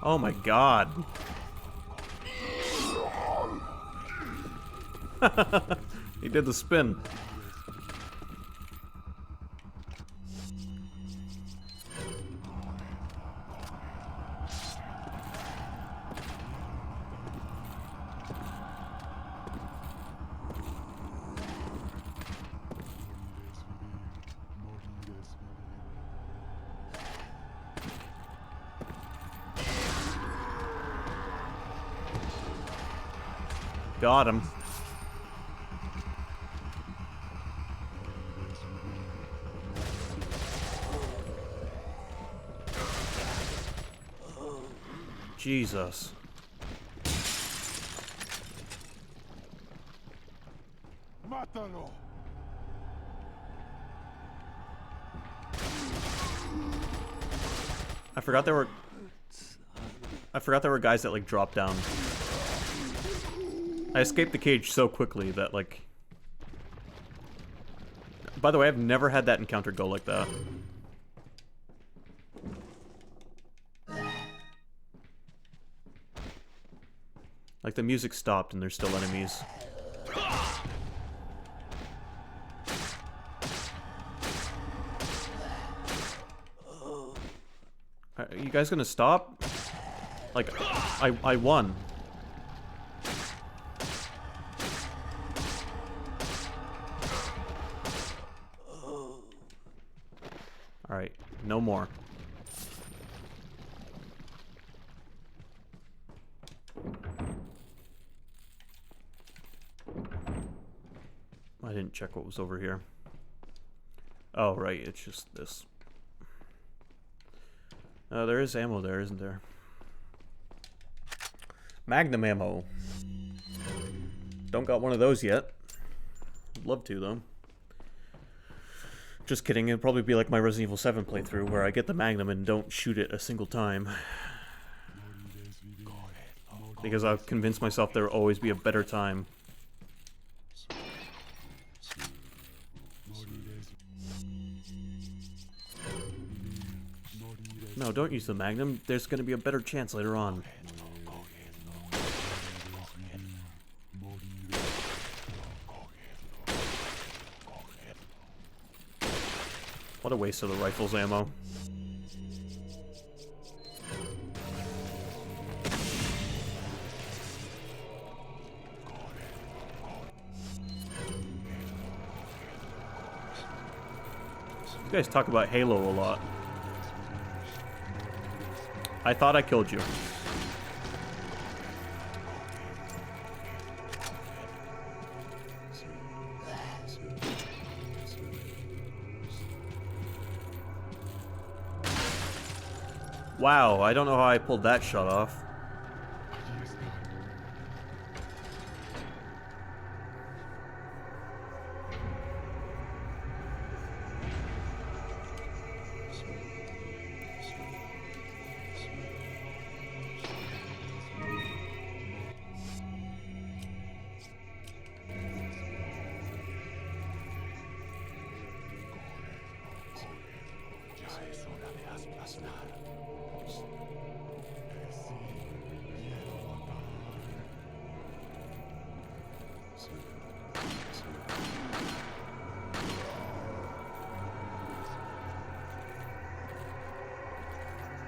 S1: Oh my god. He did the spin. Got him. Jesus. I forgot there were guys that like dropped down. I escaped the cage so quickly that like. By the way, I've never had that encounter go like that. Like the music stopped and there's still enemies. Are you guys gonna stop? Like, I won. Alright, no more. I didn't check what was over here. Oh, right, it's just this. There is ammo there, isn't there? Magnum ammo. Don't got one of those yet. I'd love to, though. Just kidding, it'd probably be like my Resident Evil 7 playthrough, where I get the Magnum and don't shoot it a single time. Because I've convinced myself there will always be a better time. No, don't use the Magnum. There's going to be a better chance later on. What a waste of the rifle's ammo. You guys talk about Halo a lot. I thought I killed you. Wow, I don't know how I pulled that shot off.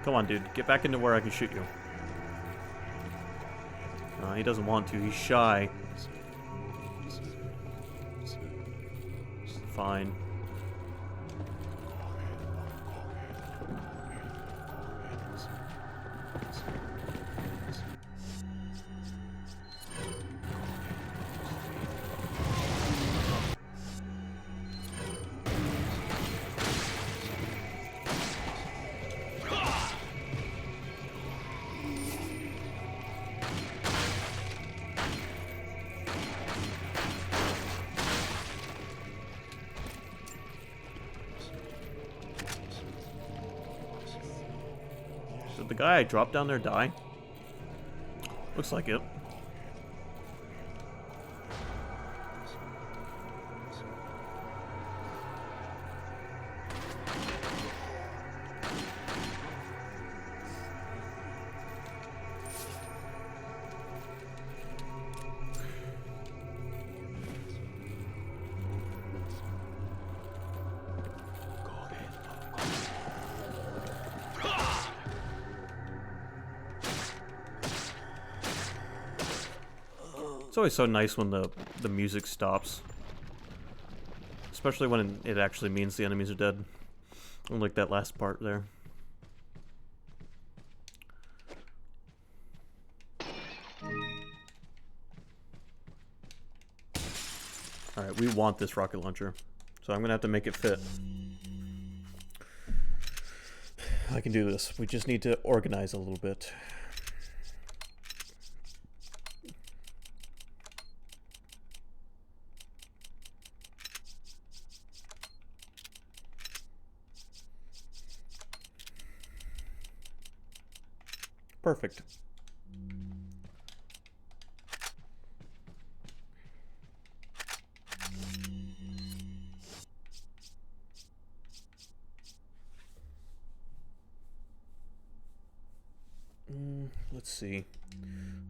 S1: Come on, dude. Get back into where I can shoot you. He doesn't want to. He's shy. Fine. Did the guy I dropped down there die? Looks like it. It's always so nice when the music stops. Especially when it actually means the enemies are dead. Unlike that last part there. Alright, we want this rocket launcher. So I'm gonna have to make it fit. I can do this. We just need to organize a little bit. Perfect. Let's see.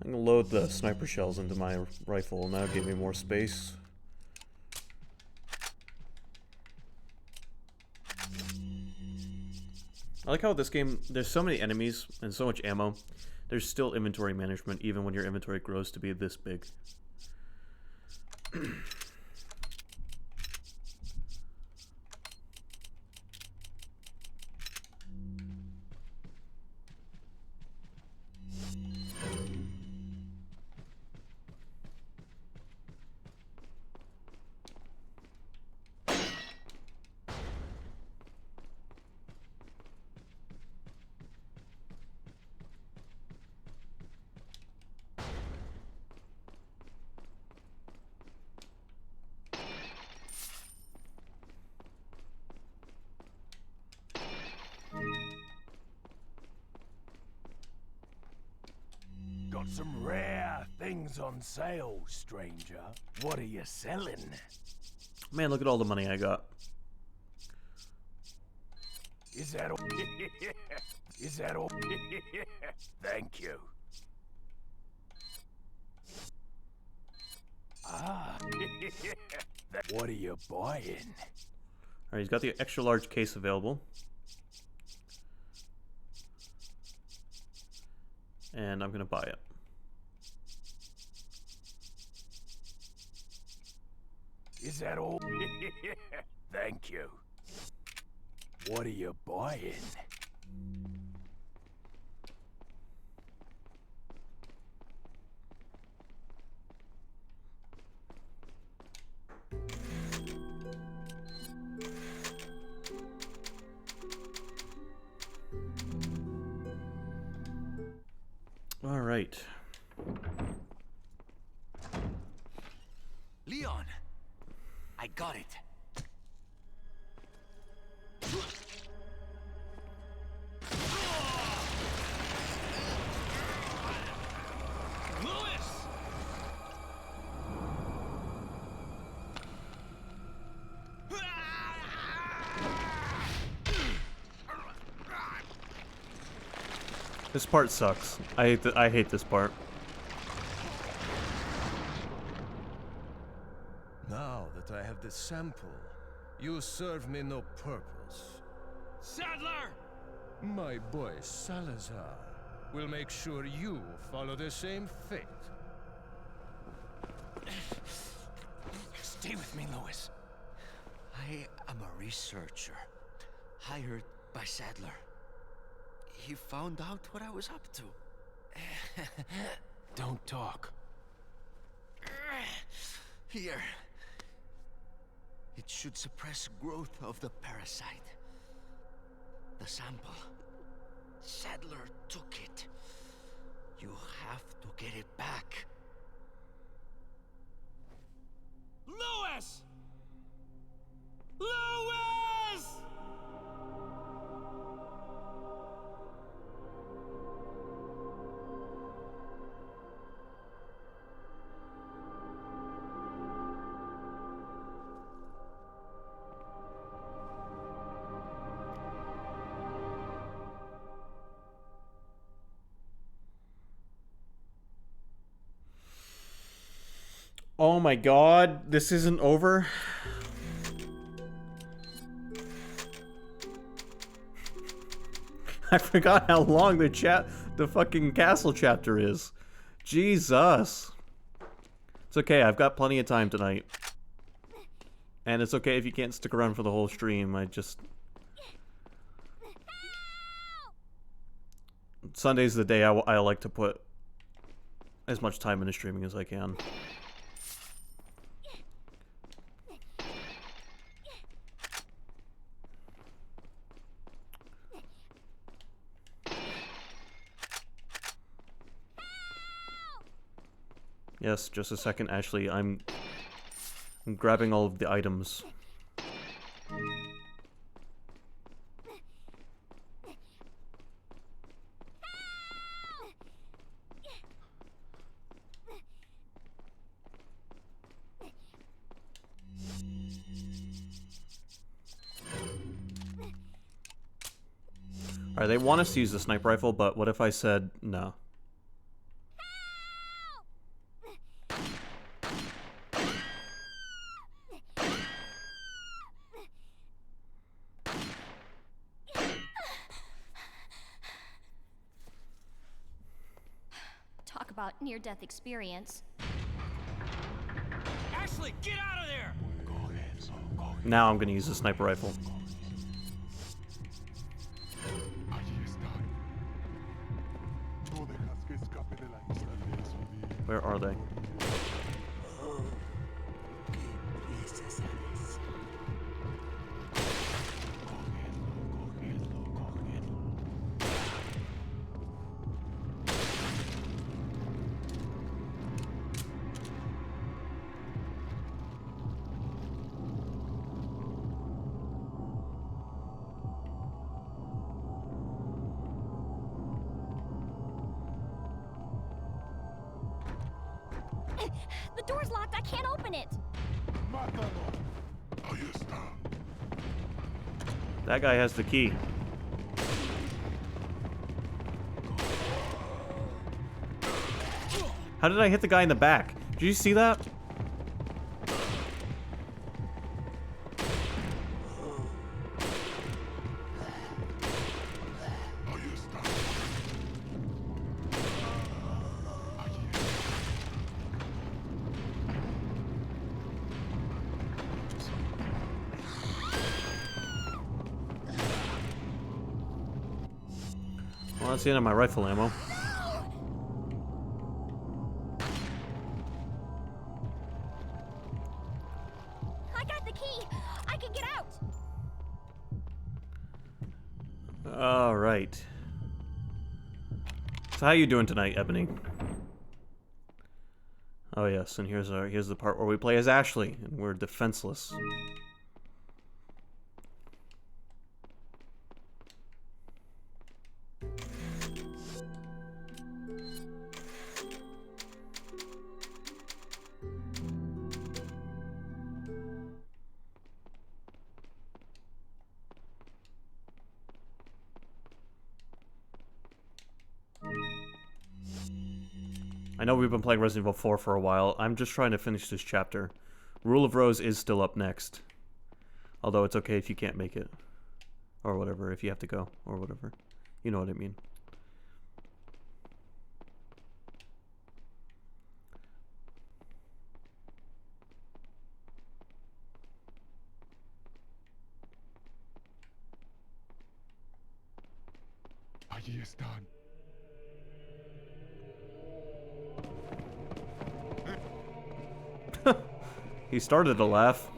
S1: I'm gonna load the sniper shells into my rifle, and that'll give me more space. I like how this game, there's so many enemies and so much ammo. There's still inventory management, even when your inventory grows to be this big.
S3: Got some rare things on sale, stranger. What are you selling?
S1: Man, look at all the money I got.
S3: Is that all? Is that all? Thank you. Ah. What are you buying?
S1: Alright, he's got the extra large case available. And I'm gonna buy it.
S3: Is that all? Thank you. What are you buying?
S1: All right.
S7: Leon, I got it.
S1: This part sucks. I hate this part.
S8: Now that I have the sample, you serve me no purpose.
S7: Sadler!
S8: My boy Salazar will make sure you follow the same fate.
S7: Stay with me, Louis. I am a researcher, hired by Sadler. He found out what I was up to.
S4: Don't talk.
S7: Here. It should suppress growth of the parasite. The sample. Sadler took it. You have to get it back. Louis! Louis!
S1: Oh my god, this isn't over? I forgot how long the fucking castle chapter is. Jesus. It's okay, I've got plenty of time tonight. And it's okay if you can't stick around for the whole stream, Sunday's the day I like to put as much time into streaming as I can. Yes, just a second, Ashley. I'm grabbing all of the items. Alright, they want us to use the sniper rifle, but what if I said no?
S9: Talk about near-death experience.
S3: Ashley, get out of there!
S1: Now I'm gonna use the sniper rifle. Where are they?
S9: The door's locked. I can't open it.
S1: That guy has the key. How did I hit the guy in the back? Did you see that? Well, that's the end of my rifle ammo.
S9: I got the key. I can get out.
S1: All right. So how you doing tonight, Ebony? Oh yes, and here's the part where we play as Ashley and we're defenseless. I know we've been playing Resident Evil 4 for a while. I'm just trying to finish this chapter. Rule of Rose is still up next. Although it's okay if you can't make it. Or whatever, if you have to go. Or whatever. You know what I mean.
S10: Allí están.
S1: He started to laugh.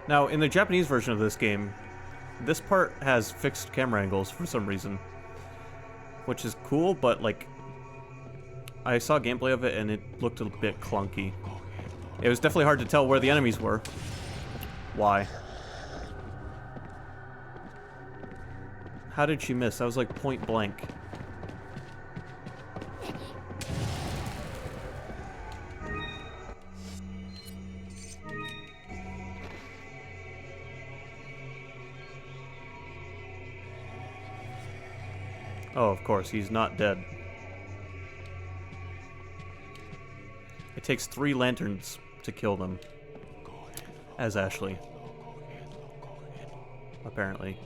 S1: Now, in the Japanese version of this game, this part has fixed camera angles for some reason. Which is cool, but like, I saw gameplay of it and it looked a bit clunky. It was definitely hard to tell where the enemies were. Why? How did she miss? That was like point blank. Oh, of course, he's not dead. It takes 3 lanterns to kill them. As Ashley. Apparently.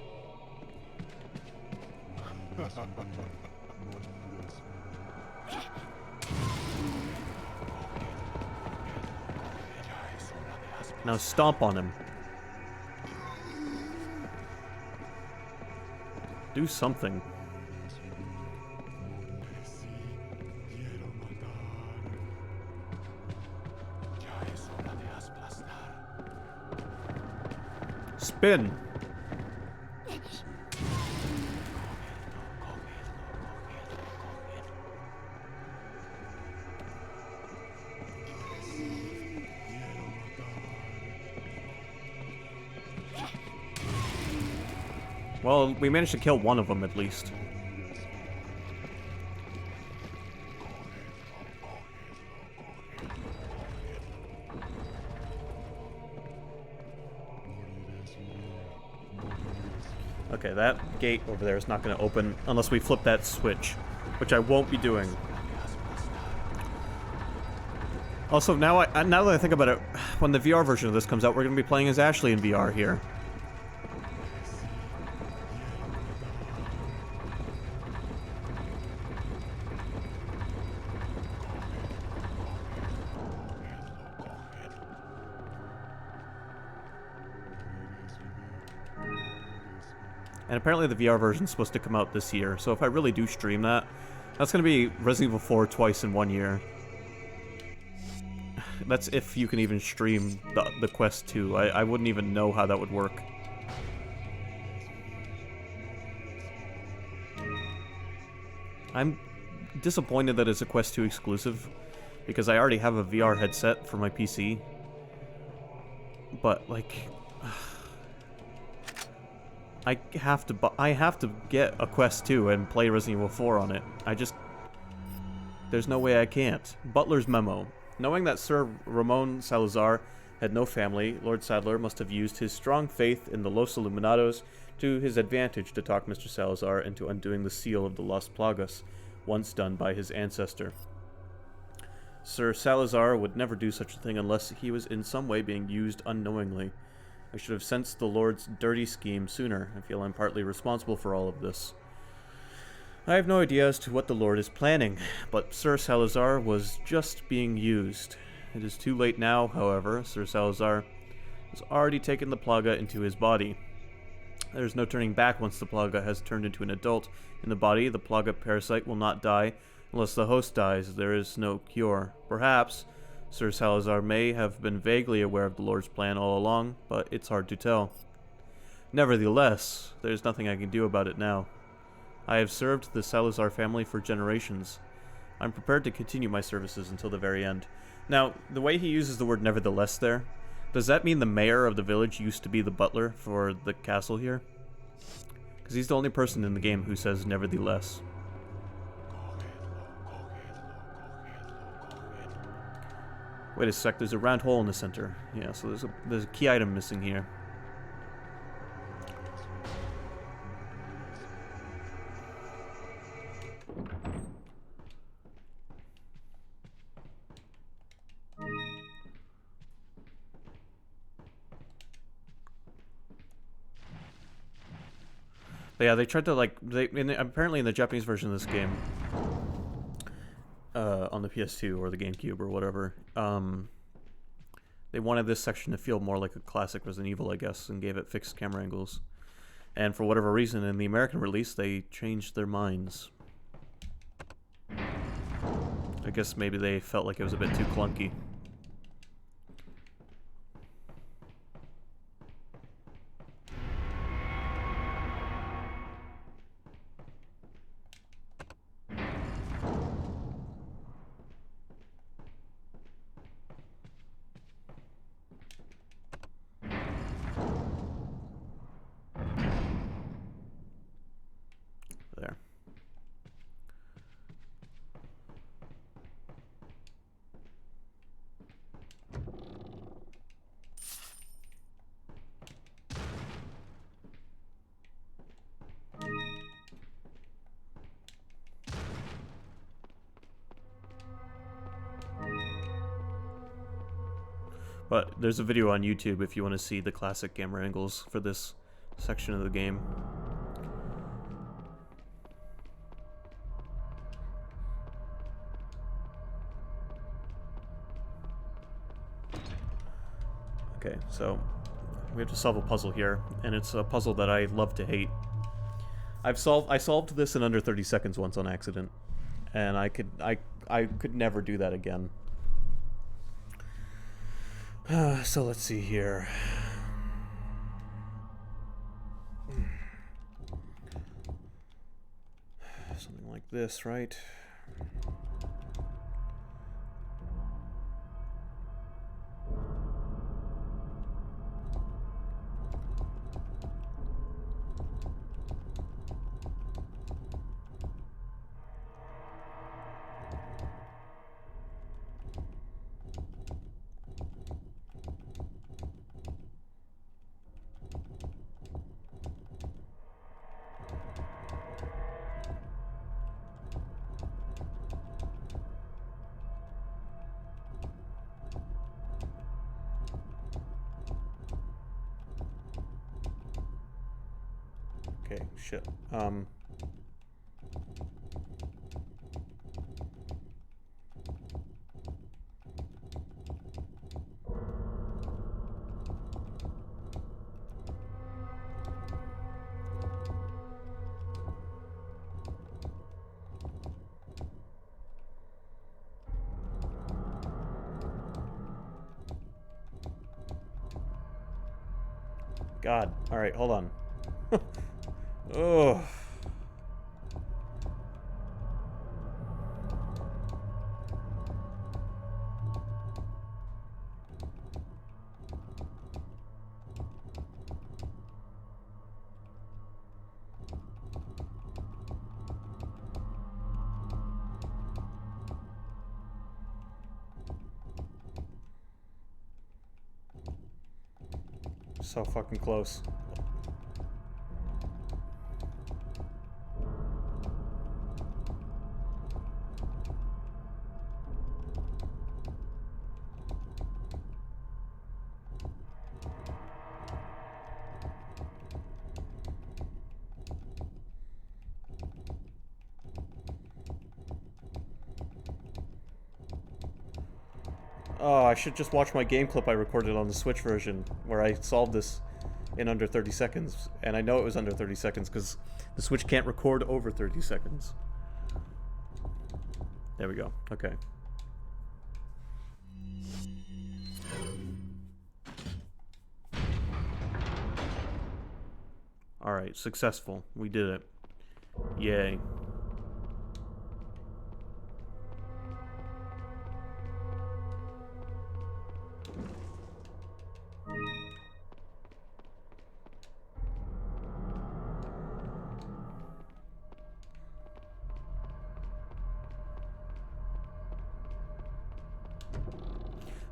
S1: Now stomp on him. Do something. Spin. Well, we managed to kill one of them at least. Okay, that gate over there is not going to open unless we flip that switch, which I won't be doing. Also, now now that I think about it, when the VR version of this comes out, we're going to be playing as Ashley in VR here. And apparently the VR version is supposed to come out this year, so if I really do stream that, that's going to be Resident Evil 4 twice in 1 year. That's if you can even stream the Quest 2. I wouldn't even know how that would work. I'm disappointed that it's a Quest 2 exclusive, because I already have a VR headset for my PC. But, like... I have to get a Quest 2 and play Resident Evil 4 on it. There's no way I can't. Butler's memo. Knowing that Sir Ramon Salazar had no family, Lord Sadler must have used his strong faith in the Los Illuminados to his advantage to talk Mr. Salazar into undoing the seal of the Las Plagas, once done by his ancestor. Sir Salazar would never do such a thing unless he was in some way being used unknowingly. I should have sensed the Lord's dirty scheme sooner. I feel I'm partly responsible for all of this. I have no idea as to what the Lord is planning, but Sir Salazar was just being used. It is too late now, however. Sir Salazar has already taken the Plaga into his body. There is no turning back once the Plaga has turned into an adult. In the body, the Plaga parasite will not die. Unless the host dies, there is no cure. Perhaps Sir Salazar may have been vaguely aware of the Lord's plan all along, but it's hard to tell. Nevertheless, there's nothing I can do about it now. I have served the Salazar family for generations. I'm prepared to continue my services until the very end. Now, the way he uses the word nevertheless there, does that mean the mayor of the village used to be the butler for the castle here? Because he's the only person in the game who says nevertheless. Wait a sec, there's a round hole in the center. Yeah, so there's a key item missing here. But yeah, they tried to apparently in the Japanese version of this game, on the PS2 or the GameCube or whatever, they wanted this section to feel more like a classic Resident Evil, I guess, and gave it fixed camera angles. And for whatever reason, in the American release, they changed their minds. I guess maybe they felt like it was a bit too clunky. There. But there's a video on YouTube if you want to see the classic camera angles for this section of the game. Okay, so we have to solve a puzzle here, and it's a puzzle that I love to hate. I solved this in under 30 seconds once on accident, and I could never do that again. So let's see here. Something like this, right? Shit. God. Alright, hold on. Oh. So fucking close. Oh, I should just watch my game clip I recorded on the Switch version, where I solved this in under 30 seconds. And I know it was under 30 seconds, because the Switch can't record over 30 seconds. There we go. Okay. Alright, successful. We did it. Yay.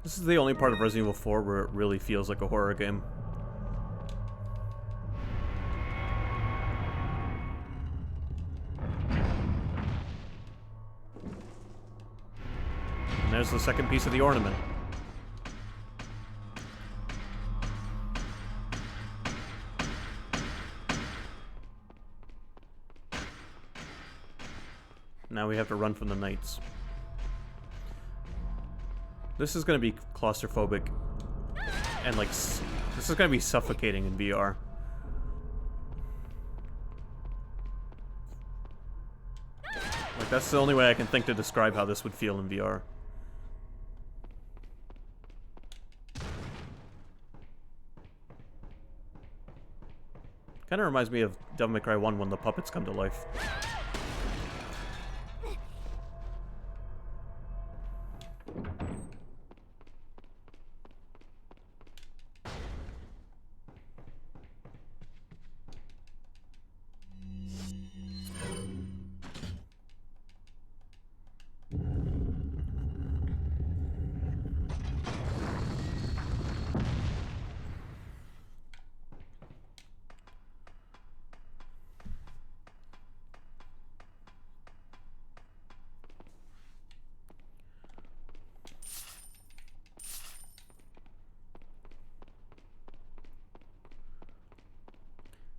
S1: This is the only part of Resident Evil 4 where it really feels like a horror game. And there's the second piece of the ornament. Now we have to run from the knights. This is gonna be claustrophobic, and like, this is gonna be suffocating in VR. Like, that's the only way I can think to describe how this would feel in VR. Kinda reminds me of Devil May Cry 1 when the puppets come to life.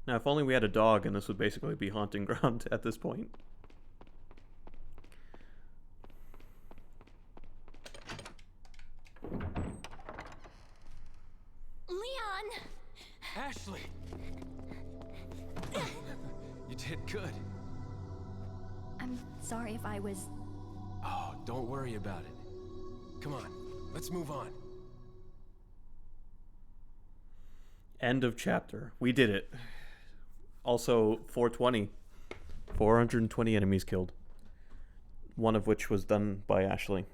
S1: Now, if only we had a dog, and this would basically be haunting ground at this point.
S9: Leon!
S4: Ashley! You did good.
S9: I'm sorry if I was...
S4: Oh, don't worry about it. Come on, let's move on.
S1: End of chapter. We did it. Also, 420. 420 enemies killed. One of which was done by Ashley.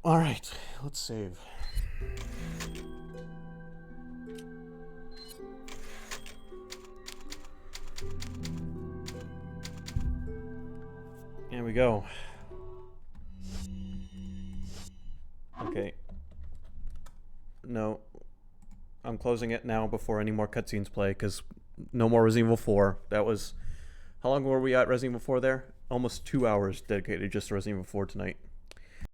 S1: Alright, let's save. There we go. Okay. No. I'm closing it now before any more cutscenes play, because no more Resident Evil 4. That was... How long were we at Resident Evil 4 there? Almost 2 hours dedicated just to Resident Evil 4 tonight.